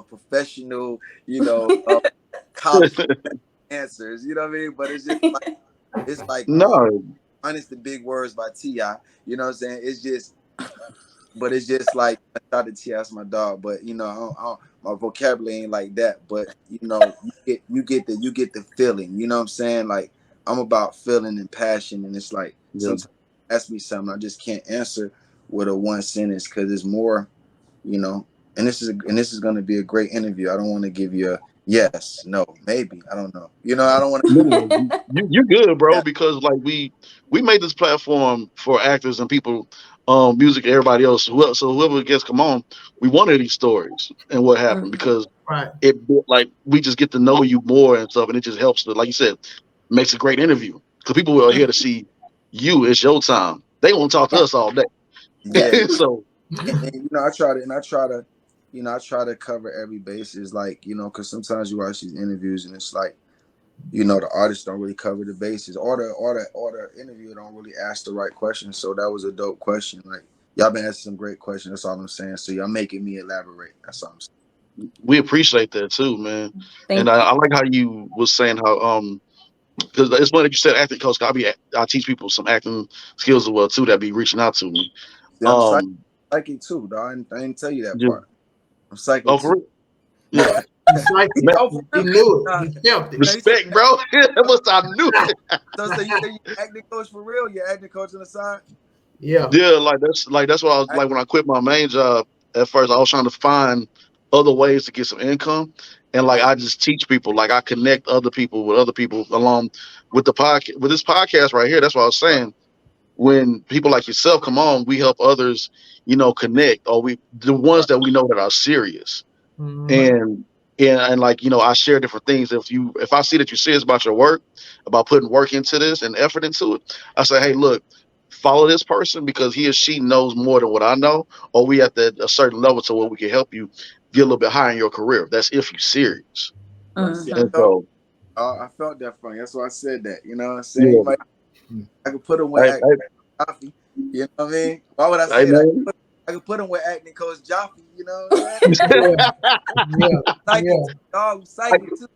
Professional, you know, college answers. You know what I mean? But it's like honest the big words by T.I. You know what I'm saying? It's just like, I thought T.I. is my dog, but you know, my vocabulary ain't like that. But you know, you get the feeling. You know what I'm saying? Like, I'm about feeling and passion, and it's like sometimes ask me something, I just can't answer with a one sentence, because it's more, you know. And this is going to be a great interview. I don't want to give you a yes, no, maybe. I don't know. You know, I don't want to. You're good, bro, because like we made this platform for actors and people, music, everybody else. So whoever gets come on, we wanted these stories and what happened, because it, like, we just get to know you more and stuff, and it just helps to, like you said, makes a great interview, because people are here to see you. It's your time. They won't talk to us all day. Yeah. So and you know, I try to cover every basis, like, you know, because sometimes you watch these interviews and it's like, you know, the artists don't really cover the bases, or the interviewer don't really ask the right questions. So that was a dope question. Like, y'all been asking some great questions. That's all I'm saying. So y'all making me elaborate. That's all I'm saying. We appreciate that too, man. And I like how you was saying how because it's funny that you said acting coach. I teach people some acting skills as well too, that be reaching out to me. Yeah, I'm psychic too, dog. I didn't tell you that part. I'm psychic too. Yeah. He knew it. He felt it. Respect, bro. I knew it. So you say you acting coach for real? You're acting coach on the side? Yeah. Yeah, like that's what I was like when I quit my main job. At first, I was trying to find other ways to get some income, and like I just teach people. Like, I connect other people with other people along with the podcast, with this podcast right here. That's what I was saying. when people like yourself come on, we help others, connect, or the ones that we know that are serious. And like, I share different things. If I see that you're serious about your work, about putting work into this and effort into it, I say, hey, look, follow this person because he or she knows more than what I know, or we at a certain level to where we can help you get a little bit higher in your career. That's if you're serious. See, And so, I felt that from you. That's why I said that. You know what I'm saying? yeah, I could put him with acting Jaffe. You know what I mean? Why would I say that? I could put him with acting coach Jaffe. You know what I'm saying? Dog, psychic too.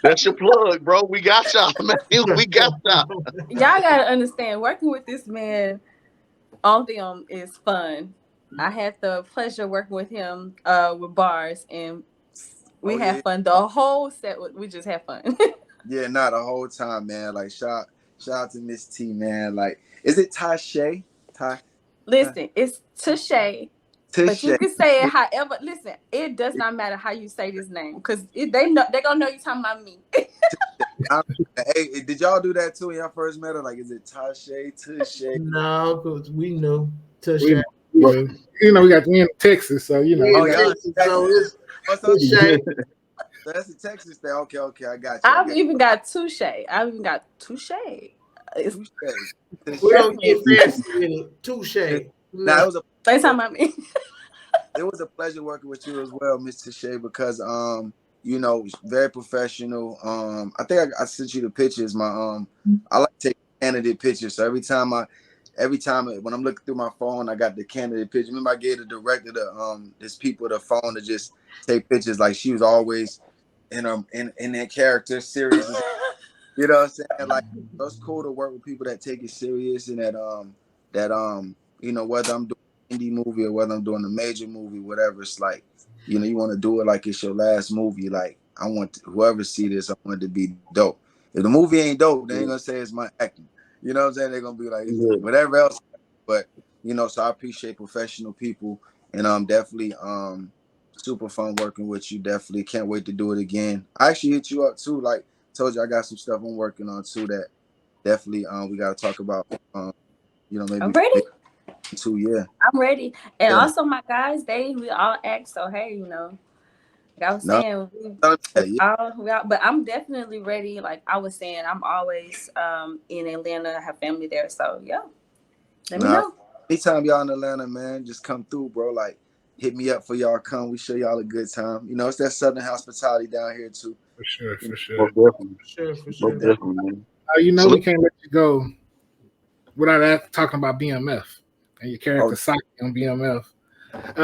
That's your plug, bro. We got y'all, man. We got y'all. Y'all gotta understand, working with this man on film is fun. I had the pleasure working with him with bars, and we had fun. The whole set, we just had fun. Yeah, not the whole time, man. Like shout out to Miss T, man. Like, is it Tashay? Listen, it's Tashay. But you can say it however. Listen, it does not matter how you say this name because they're gonna know you're talking about me. Hey, did y'all do that too when y'all first met her? Like, is it Tashay? No, because we know Tashay. We got the end of Texas, so Oh, yeah. So it's Tashay. That's a Texas thing. Okay, I got you. I've even got Touche. We don't get fancy with it. Touche. Now, they talking about me. It was a pleasure working with you as well, Mr. Shea, because very professional. I think I sent you the pictures. I like to take candidate pictures. So every time when I'm looking through my phone, I got the candidate picture. Remember, I gave the director this people the phone to just take pictures. Like, she was always in that character, serious. You know what I'm saying? Like, it's cool to work with people that take it serious and that whether I'm doing an indie movie or whether I'm doing a major movie, whatever, it's like, you want to do it like it's your last movie. Like, I want whoever see this, I want it to be dope. If the movie ain't dope, they ain't gonna say it's my acting. You know what I'm saying? They're gonna be like, whatever else. But so I appreciate professional people, and I'm definitely super fun working with you. Definitely can't wait to do it again. I actually hit you up too. Like, told you I got some stuff I'm working on too that definitely we got to talk about. Maybe I'm ready. Too, yeah. I'm ready. And also my guys, we all act. So hey, like I was saying, but I'm definitely ready. Like I was saying, I'm always in Atlanta. I have family there. So yeah, let me know. Anytime y'all in Atlanta, man, just come through, bro. Like, hit me up for y'all. Come, we show y'all a good time. It's that Southern hospitality down here too. For sure. For sure. Definitely. We can't let you go without talking about BMF and your character Saki on BMF.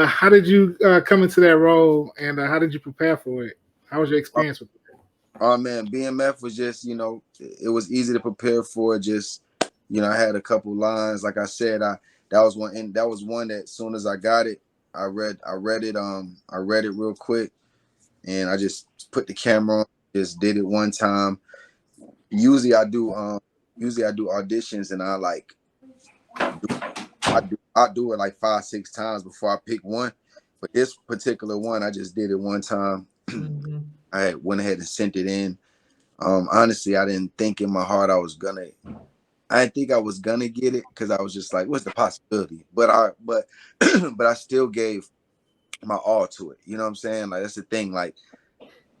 How did you come into that role, and how did you prepare for it? How was your experience with it? Oh man, BMF was just, it was easy to prepare for. Just, I had a couple lines. Like I said, that was one that as soon as I got it, I read it real quick, and I just put the camera on, just did it one time. Usually I do auditions, and I do it like 5-6 times before I pick one. But this particular one, I just did it one time. I went ahead and sent it in. Honestly, I didn't think in my heart I didn't think I was gonna get it, because I was just like, what's the possibility? But I still gave my all to it. You know what I'm saying? Like, that's the thing. Like,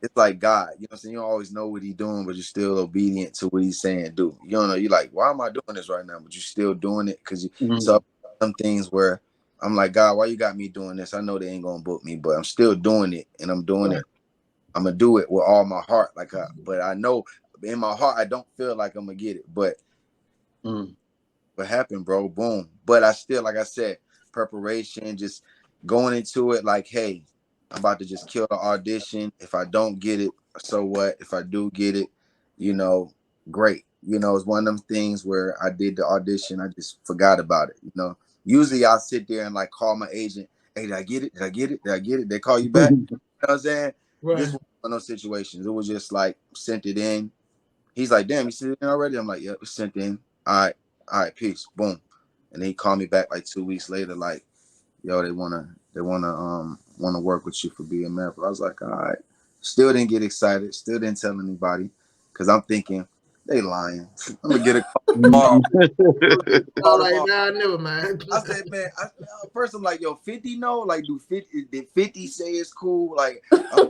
it's like God. You know what I'm saying? You don't always know what he's doing, but you're still obedient to what he's saying do. You don't know. You're like, why am I doing this right now? But you're still doing it because so some things where I'm like, God, why you got me doing this? I know they ain't gonna book me, but I'm still doing it, and I'm doing it. I'm gonna do it with all my heart, but I know in my heart I don't feel like I'm gonna get it. But what happened, bro? Boom. But I still, like I said, preparation, just going into it like, hey, I'm about to just kill the audition. If I don't get it, so what? If I do get it, great. It's one of them things where I did the audition, I just forgot about it. Usually I'll sit there and like call my agent, hey, did I get it? Did I get it? Did I get it? They call you back. You know what I'm saying? Right. This was one of those situations. It was just like, sent it in. He's like, damn, you sent it in already? I'm like, yep, it's sent in. All right, peace. Boom. And then he called me back like 2 weeks later, like, yo, they wanna work with you for BMF. I was like, all right. Still didn't get excited. Still didn't tell anybody, because I'm thinking they lying. I'm gonna get a call Mhm. tomorrow. Nah, never mind. I said, man, first I'm like, yo, 50 no? Like, did 50 say it's cool? Like, That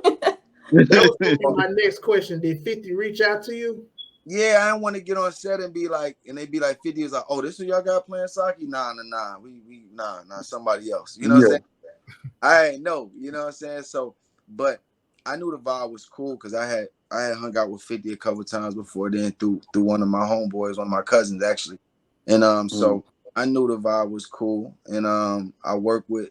was gonna be my next question. Did 50 reach out to you? yeah, I didn't want to get on set and be like, and they be like, 50 is like, oh, this who y'all got playing Saki? Nah, nah, somebody else. You know what I'm Yeah. saying? I ain't know, you know what I'm saying? So, but I knew the vibe was cool because I had hung out with 50 a couple times before then through one of my homeboys, one of my cousins actually. And so I knew the vibe was cool. And I worked with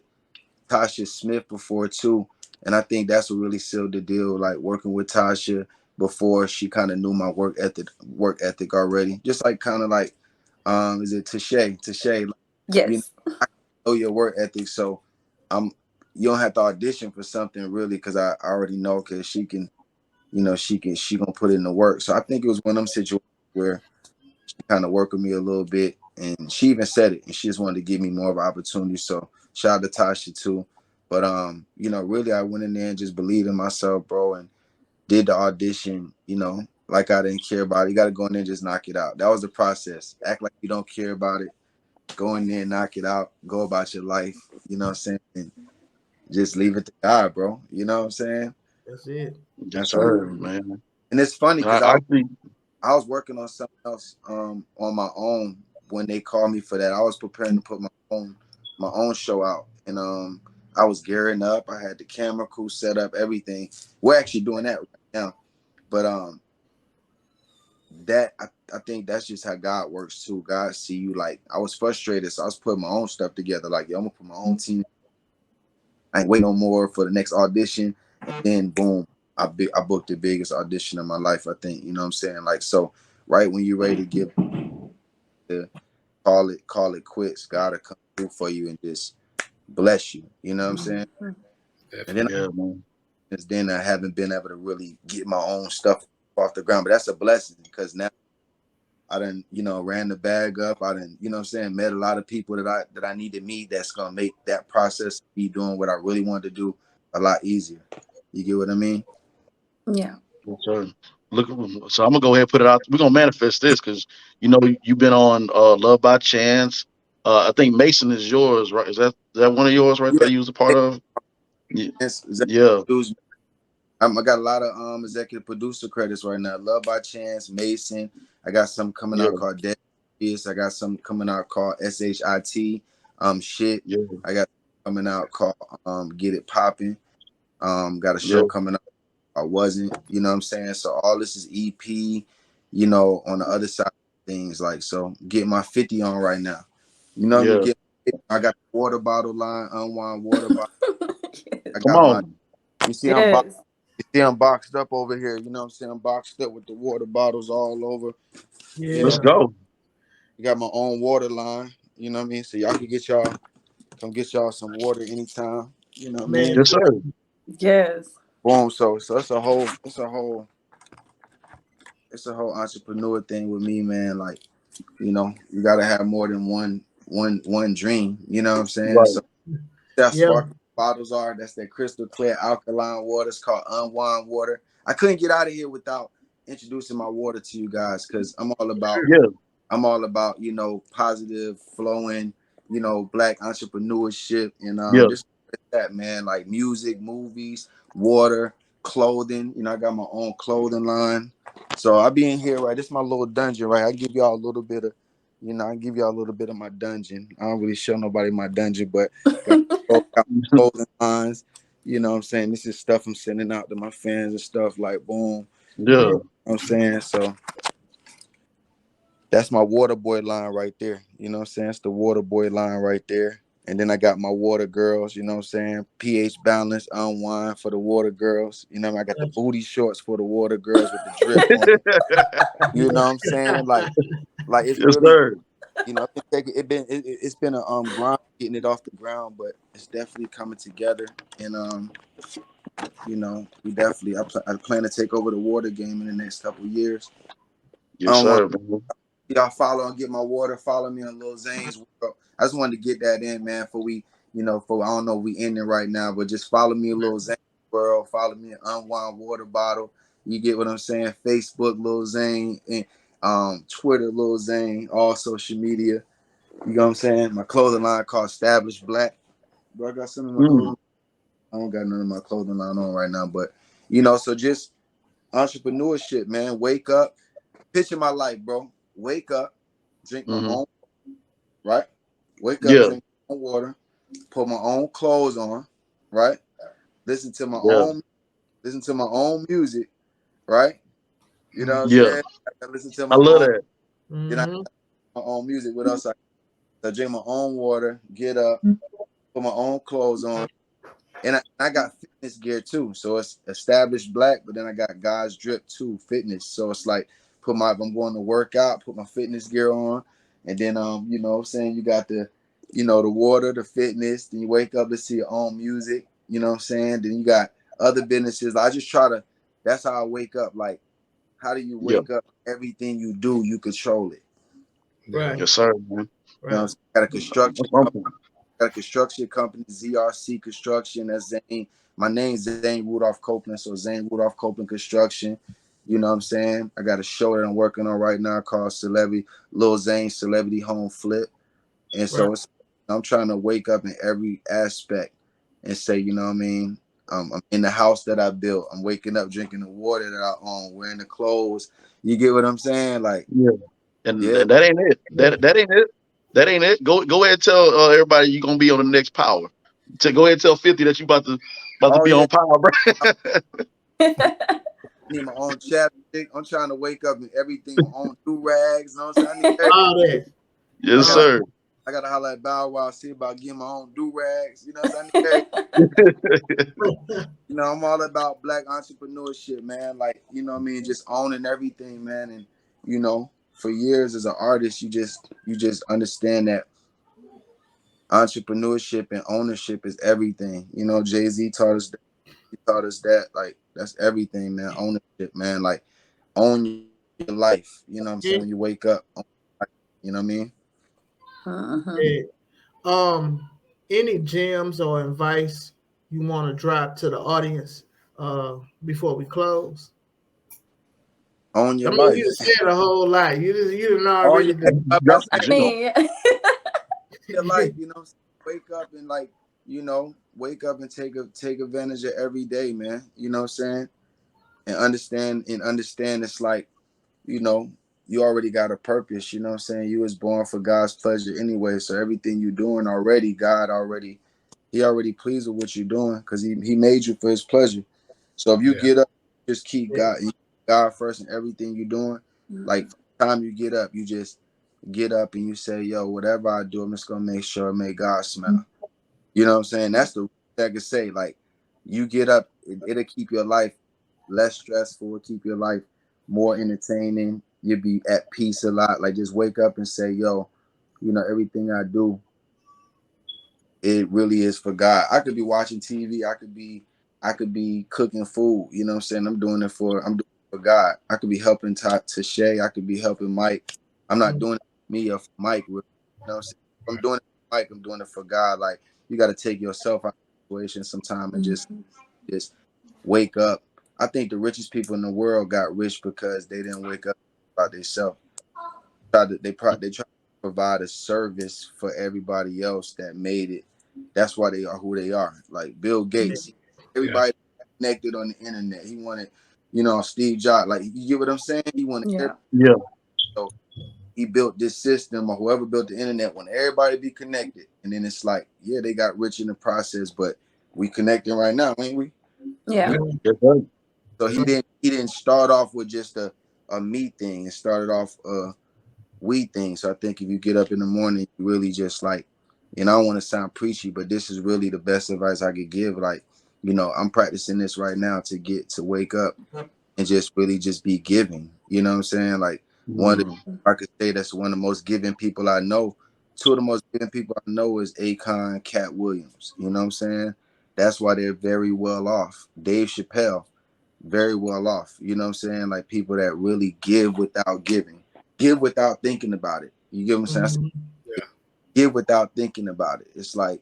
Tasha Smith before too. And I think that's what really sealed the deal, like working with Tasha before she kind of knew my work ethic already. Just like kind of like is it Tashay, like, you know, Yes. I know your work ethic, so you don't have to audition for something really because I already know because she can, you know, she gonna put in the work. So I think it was one of them situations where she kind of worked with me a little bit, and she even said it, and she just wanted to give me more of an opportunity. So shout out to Tasha too. But you know, really, I went in there and just believed in myself, bro, and did the audition. You know, like I didn't care about it. You got to go in there and just knock it out. That was the process. Act like you don't care about it. Go in there, knock it out, go about your life. You know what I'm saying? And just leave it to God, bro. You know what I'm saying? That's it. Yes, That's all. sir, man. And it's funny because I think. I was working on something else on my own when they called me for that. I was preparing to put my own show out, and I was gearing up. I had the camera crew set up, everything. We're actually doing that right now, but that I think that's just how God works too. God see you. Like, I was frustrated, so I was putting my own stuff together. Like, yo, I'm gonna put my own team. I ain't wait no more for the next audition. And then boom, I booked the biggest audition of my life. I think, you know what I'm saying. Like, so right when you're ready to give to call it quits, God will come through for you and just bless you. You know what I'm saying. And then Yeah, man. I haven't been able to really get my own stuff off the ground, but that's a blessing because now I done, you know, ran the bag up. I done, you know what I'm saying, met a lot of people that I need to meet that's gonna make that process of me doing what I really wanted to do a lot easier. You get what I mean? Yeah. Yes, sir. Look, so I'm gonna go ahead and put it out. We're gonna manifest this because you know you've been on Love by Chance. I think Mason is yours, right? Is that one of yours right Yeah. there? You was a part of? Yeah. It's Yeah. I got a lot of executive producer credits right now. Love by Chance, Mason. I got some coming Yeah. out called Dead. I got some coming out called SHIT. Shit. Yeah. I got coming out called Get It Popping. Got a Yeah. show coming out. I wasn't, you know what I'm saying? So all this is EP, you know, on the other side of things. Like, so get my 50 on right now. You know what I Yeah. mean? I got the water bottle line, unwind water bottle. I Come got my, on. you see, Yes. I'm boxed up over here. You know what I'm saying? I'm boxed up with the water bottles all over. You Let's know, Yeah. go. I got my own water line. You know what I mean? So y'all can come get y'all some water anytime. You know what I Man, mean? Yes, sir. Yes. Boom. So it's a whole entrepreneur thing with me, man. Like, you know, you gotta have more than one dream. You know what I'm saying? Right. So that's yeah. sparkling bottles are. That's that crystal clear alkaline water. It's called unwind water. I couldn't get out of here without introducing my water to you guys because Yeah. I'm all about, you know, positive flowing, you know, black entrepreneurship and Yeah. just that, man, like music, movies, water, clothing. You know, I got my own clothing line. So I be in here, right? This is my little dungeon, right? I give y'all a little bit of, you know, I give y'all a little bit of my dungeon. I don't really show nobody my dungeon, but got clothing lines. You know what I'm saying? This is stuff I'm sending out to my fans and stuff like boom. You Yeah. know what I'm saying? So that's my water boy line right there. You know what I'm saying? It's the water boy line right there. And then I got my water girls, you know what I'm saying? pH balance, unwind for the water girls. You know, I got the booty shorts for the water girls with the drip on it. You know what I'm saying? Like it's Yes, really, sir. you know, it's been a grind getting it off the ground, but it's definitely coming together. And you know, I plan to take over the water game in the next couple of years. Yes, sir, man. Y'all follow and get my water. Follow me on Lil Zane's world. I just wanted to get that in, man. For we, you know, for I don't know if we ending right now, but just follow me on Lil Zane's world. Follow me at Unwind Water Bottle. You get what I'm saying? Facebook, Lil Zane, and Twitter, Lil Zane, all social media. You know what I'm saying? My clothing line called Established Black. Bro, I got some of my clothing. I don't got none of my clothing line on right now, but so just entrepreneurship, man. Wake up, picture my life, bro. Wake up, drink my own, right? Wake up, drink my own water, put my own clothes on, right? Listen to my own music, right? You know what I'm saying? I listen to I my love own. that. Then I my own music. What else? I drink my own water, get up, put my own clothes on, and I got fitness gear too. So it's Established Black, but then I got God's Drip too, fitness. So it's like if I'm going to work out, put my fitness gear on, and then you know what I'm saying, you got the the water, the fitness, then you wake up, listen to your own music, you know what I'm saying? Then you got other businesses. I just try to, that's how I wake up. Like, how do you wake up? Everything you do, you control it. Right. Yes, sir, man. You know, got a construction company. Got a construction company, ZRC Construction. That's Zane. My name's Zane Rudolph Copeland, so Zane Rudolph Copeland Construction. You know what I'm saying? I got a show that I'm working on right now called Celebrity Lil Zane Celebrity Home Flip, and so I'm trying to wake up in every aspect and say, you know what I mean? I'm in the house that I built. I'm waking up, drinking the water that I own, wearing the clothes. You get what I'm saying? Like, and that ain't it. That ain't it. That ain't it. Go ahead and tell everybody you're gonna be on the next Power. To go ahead and tell 50 that you about to be on Power, bro. I need my own chapstick. I'm trying to wake up and everything, my own do rags. You know what I'm saying? All that. Yes, sir. I gotta holler at Bow Wow, see about getting my own do rags. You know what I'm saying? I'm all about black entrepreneurship, man. Like, you know what I mean? Just owning everything, man. And for years as an artist, you just understand that entrepreneurship and ownership is everything. Jay-Z taught us that. He taught us that. Like, that's everything, man. Ownership, man. Like, own your life. You know what I'm saying? When you wake up, you know what I mean? Any gems or advice you want to drop to the audience before we close? Own your life. You said a whole lot. You didn't already. Your life. Wake up and wake up and take advantage of every day, man. You know what I'm saying? And understand it's like, you already got a purpose. You know what I'm saying? You was born for God's pleasure anyway. So everything you're doing already, He already pleased with what you're doing because he made you for His pleasure. So if you get up, just keep God first in everything you're doing. Like, from the time you get up, you just get up and you say, yo, whatever I do, I'm just gonna make sure I make God smile. You know what I'm saying? That's the thing I can say. Like, you get up, it'll keep your life less stressful, keep your life more entertaining. You'll be at peace a lot. Like, just wake up and say, yo, everything I do, it really is for God. I could be watching TV. I could be cooking food. You know what I'm saying? I'm doing it for God. I could be helping Shay. I could be helping Mike. I'm not doing it for me or for Mike. You know what I'm saying? If I'm doing it for Mike, I'm doing it for God. Like, you got to take yourself out of the situation sometime and just wake up. I think the richest people in the world got rich because they didn't wake up about themselves. They try to provide a service for everybody else that made it. That's why they are who they are. Like Bill Gates, everybody connected on the internet. He wanted, Steve Jobs. Like, you get what I'm saying? He wanted So he built this system, or whoever built the internet, want everybody to be connected. And then it's like, they got rich in the process, but we connecting right now, ain't we? Yeah. So he didn't start off with just a me thing. It started off we thing. So I think if you get up in the morning, you really just like, I don't want to sound preachy, but this is really the best advice I could give. Like, I'm practicing this right now to wake up and just really just be giving. You know what I'm saying? Like, I could say that's one of the most giving people I know. Two of the most giving people I know is Akon, Cat Williams. You know what I'm saying? That's why they're very well off. Dave Chappelle, very well off. You know what I'm saying? Like, people that really give without giving. Give without thinking about it. You get what I'm saying? Give without thinking about it. It's like,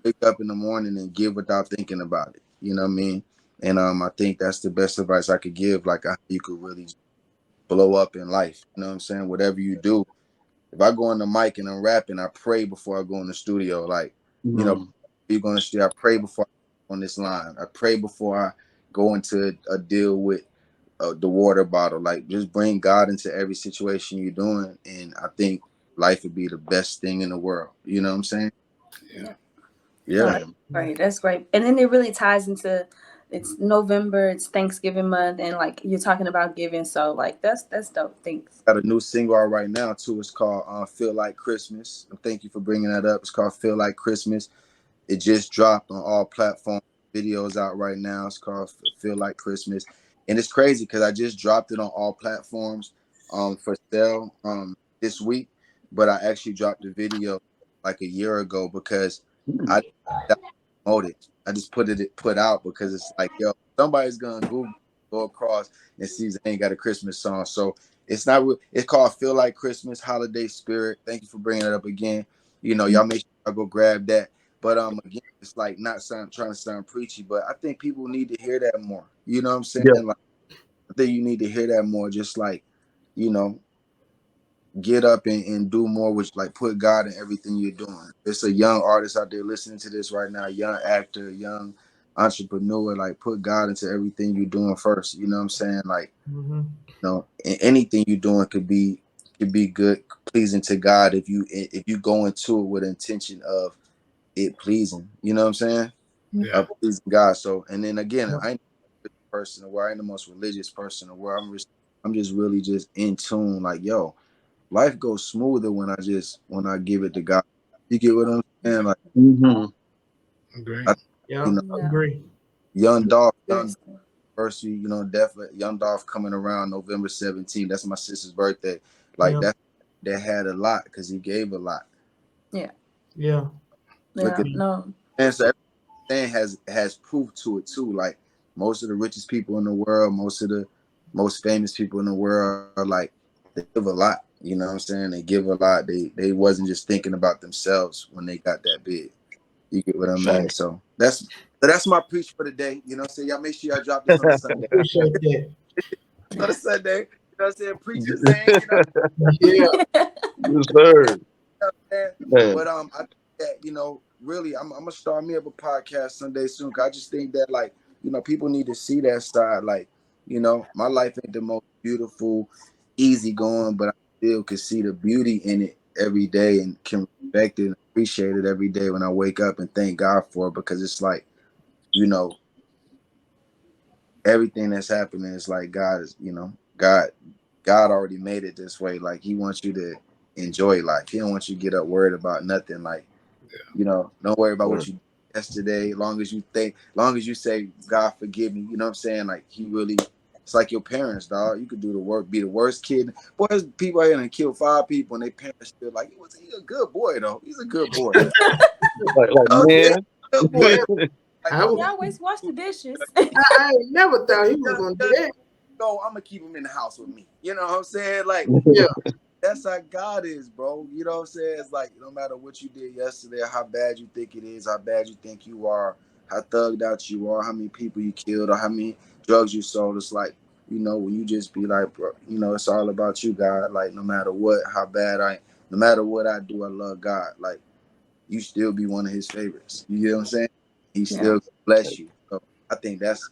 wake up in the morning and give without thinking about it. You know what I mean? And I think that's the best advice I could give. Like, you could really blow up in life. You know what I'm saying? Whatever you do, if I go on the mic and I'm rapping, I pray before I go in the studio. Like, you know, you're going to see, I pray before I go on this line. I pray before I go into a deal with the water bottle. Like, just bring God into every situation you're doing, and I think life would be the best thing in the world. You know what I'm saying? Yeah. Yeah. Oh, that's great. That's great. And then it really ties into, it's November, it's Thanksgiving month, and like you're talking about giving. So like that's dope. Thanks. Got a new single out right now too. It's called "Feel Like Christmas." Thank you for bringing that up. It's called "Feel Like Christmas." It just dropped on all platforms. Videos out right now. It's called "Feel Like Christmas," and it's crazy because I just dropped it on all platforms for sale this week. But I actually dropped the video like a year ago because I promoted. I just put out because it's like, yo, somebody's gonna go across and see they ain't got a Christmas song. So it's not real. It's called "Feel Like Christmas," holiday spirit. Thank you for bringing it up again. You know, y'all make sure I go grab that. But again, it's like not trying to sound preachy, but I think people need to hear that more. You know what I'm saying? Yeah. Like, I think you need to hear that more. Just like, you know, get up and do more, which like put God in everything you're doing. It's a young artist out there listening to this right now, young actor, young entrepreneur. Like, put God into everything you're doing first. You know what I'm saying? Like, you know, anything you're doing could be good, pleasing to God if you go into it with intention of it pleasing. You know what I'm saying? Yeah. Pleasing God. So, and then again, I ain't the person where I ain't the most religious person where I'm just really just in tune. Like, yo, life goes smoother when I give it to God. You get what I'm saying? Like, Agree. you know, Agree. Young Dolph, Seriously. first, you know, definitely Young Dolph coming around November 17th. That's my sister's birthday. Like, that had a lot because he gave a lot. Yeah. Yeah. Look at No. and so everything has proof to it too. Like, most of the richest people in the world, most of the most famous people in the world are like, they give a lot. You know what I'm saying? They give a lot. They wasn't just thinking about themselves when they got that big. You get what I mean? So that's my preach for the day. You know what I'm saying? Y'all make sure y'all drop this on a Sunday. Appreciate that. On a Sunday. You know what I'm saying? Preacher saying, you know. Yeah. Yes, sir. Man. But I think that, you know, really, I'm gonna start me up a podcast Sunday soon. Cause I just think that, like, you know, people need to see that side. Like, you know, my life ain't the most beautiful, easy going, but I still can see the beauty in it every day and can respect it and appreciate it every day when I wake up and thank God for it. Because it's like, you know, everything that's happening is like God is, you know, God already made it this way. Like, he wants you to enjoy life. He don't want you to get up worried about nothing. Like, you know, don't worry about what you did yesterday. Long as you say, God forgive me, you know what I'm saying? Like, he really, it's like your parents, dog. You could do the work, be the worst kid. Boy, there's people out here and kill 5 people and their parents still like, he's a good boy though. He's a good boy. Like man. Good boy. I He always wash the dishes. I ain't never thought he was gonna do that. So I'm gonna keep him in the house with me. You know what I'm saying? Like, Yeah. that's how God is, bro. You know what I'm saying? It's like, no matter what you did yesterday, how bad you think it is, how bad you think you are, how thugged out you are, how many people you killed, or how many drugs you sold. It's like, you know, when you just be like, bro, you know, it's all about you, God. Like, no matter what, no matter what I do, I love God. Like, you still be one of his favorites. You know what I'm saying? He still bless you. So I think that's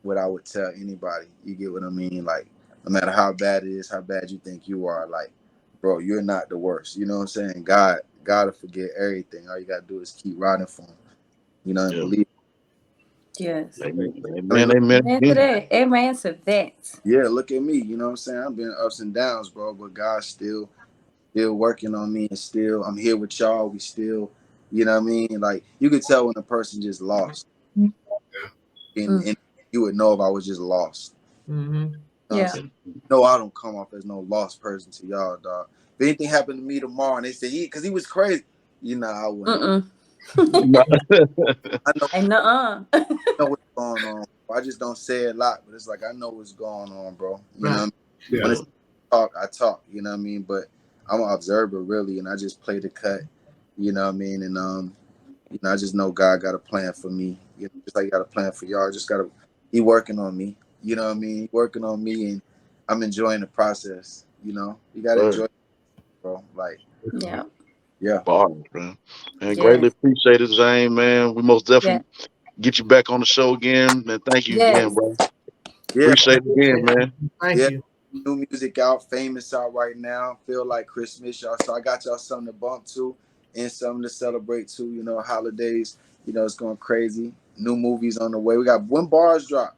what I would tell anybody. You get what I mean? Like, no matter how bad it is, how bad you think you are, like, bro, you're not the worst. You know what I'm saying? God will forget everything. All you gotta do is keep riding for him. You know, and believe. Yes. Amen. Amen. Amen to that. Amen to that. Yeah, look at me. You know what I'm saying? I've been ups and downs, bro, but God's still working on me, and still I'm here with y'all. We still, you know what I mean? Like, you could tell when a person just lost. And you would know if I was just lost. Mm-hmm. Yeah. No, I don't come off as no lost person to y'all, dog. If anything happened to me tomorrow and they say because he was crazy, you know, I wouldn't. I know, Ain't know what's going on. I just don't say it a lot, but it's like, I know what's going on, bro. You know what I mean? Yeah. When it's talk, I talk, you know what I mean? But I'm an observer, really, and I just play the cut, you know what I mean? And you know, I just know God got a plan for me. You know, just like he got a plan for y'all. Just gotta, he working on me. You know what I mean? Working on me, and I'm enjoying the process. You know, you gotta enjoy it, bro. Like, yeah. Bars, man. And Yes. greatly appreciate it, Zane, man. We most definitely Yeah. get you back on the show again. And thank you again, Yes. bro. Yeah. Appreciate it again, man. Thank Yeah. you. New music out, famous out right now. Feel like Christmas, y'all. So I got y'all something to bump to and something to celebrate too. You know, holidays. You know, it's going crazy. New movies on the way. We got when bars drop.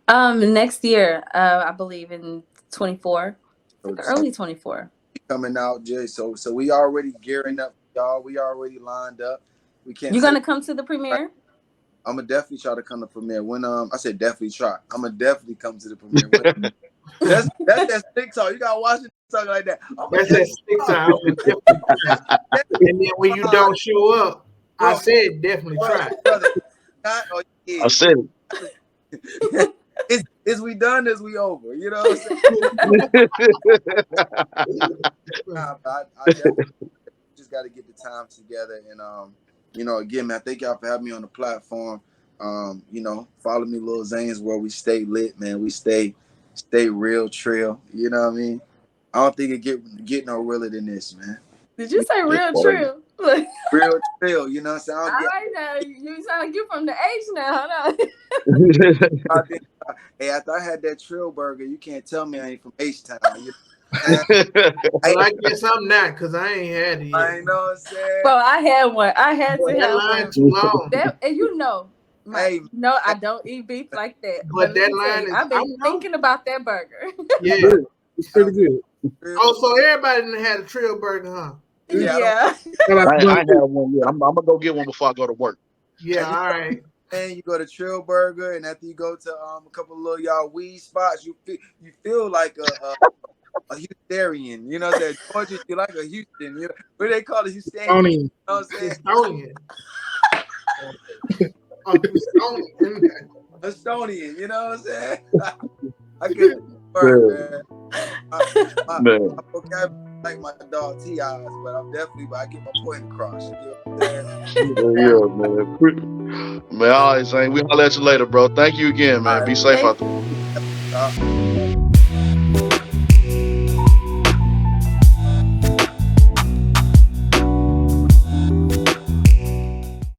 Next year, I believe in 24. So Early 24. coming out, Jay. So we already gearing up, y'all. We already lined up. We can't. You gonna come to the premiere? I'm gonna definitely try to come to premiere. When I said definitely try, I'm gonna definitely come to the premiere. When, that's that TikTok. You gotta watch it talk like that. That's that TikTok. And then when you don't show up, bro, I said definitely try. Brother, I said it. Is we done? Is we over? You know what I'm saying? I definitely just got to get the time together. And you know, again, man, thank y'all for having me on the platform. You know, follow me, Lil Zane's, where we stay lit, man. We stay real trill. You know what I mean? I don't think it get no realer than this, man. Did you say real true? Real trill, you know what I'm saying? All right, now you sound like you from the H now. Hey, after I had that trill burger, you can't tell me I ain't from H-Town. You know? Well, I guess I'm not, because I ain't had it yet. I know what I'm saying. Bro, I had one. I had to have line one. too long. And you know, hey, no, I don't eat beef like that. But that line is. I've been thinking about that burger. Yeah, it's pretty good. Oh, so everybody done had a trail burger, huh? Yeah. I have one. Yeah, I'm gonna go get one before I go to work. Yeah, all right. And you go to Trill Burger, and after you go to a couple of little y'all weed spots, you feel like a Houstonian. You know what I'm saying? Georgia, you like a Houston. You know, what do they call it? Houstonian. You know what I'm saying? Estonian. You know what I'm saying? I get word, man. My vocabulary like my dog T.I.'s, but I'm definitely, but I get my point across. You know what I'm saying? Yeah, man. Man, all right, Zane. We'll holler at you later, bro. Thank you again, man. Be safe out there.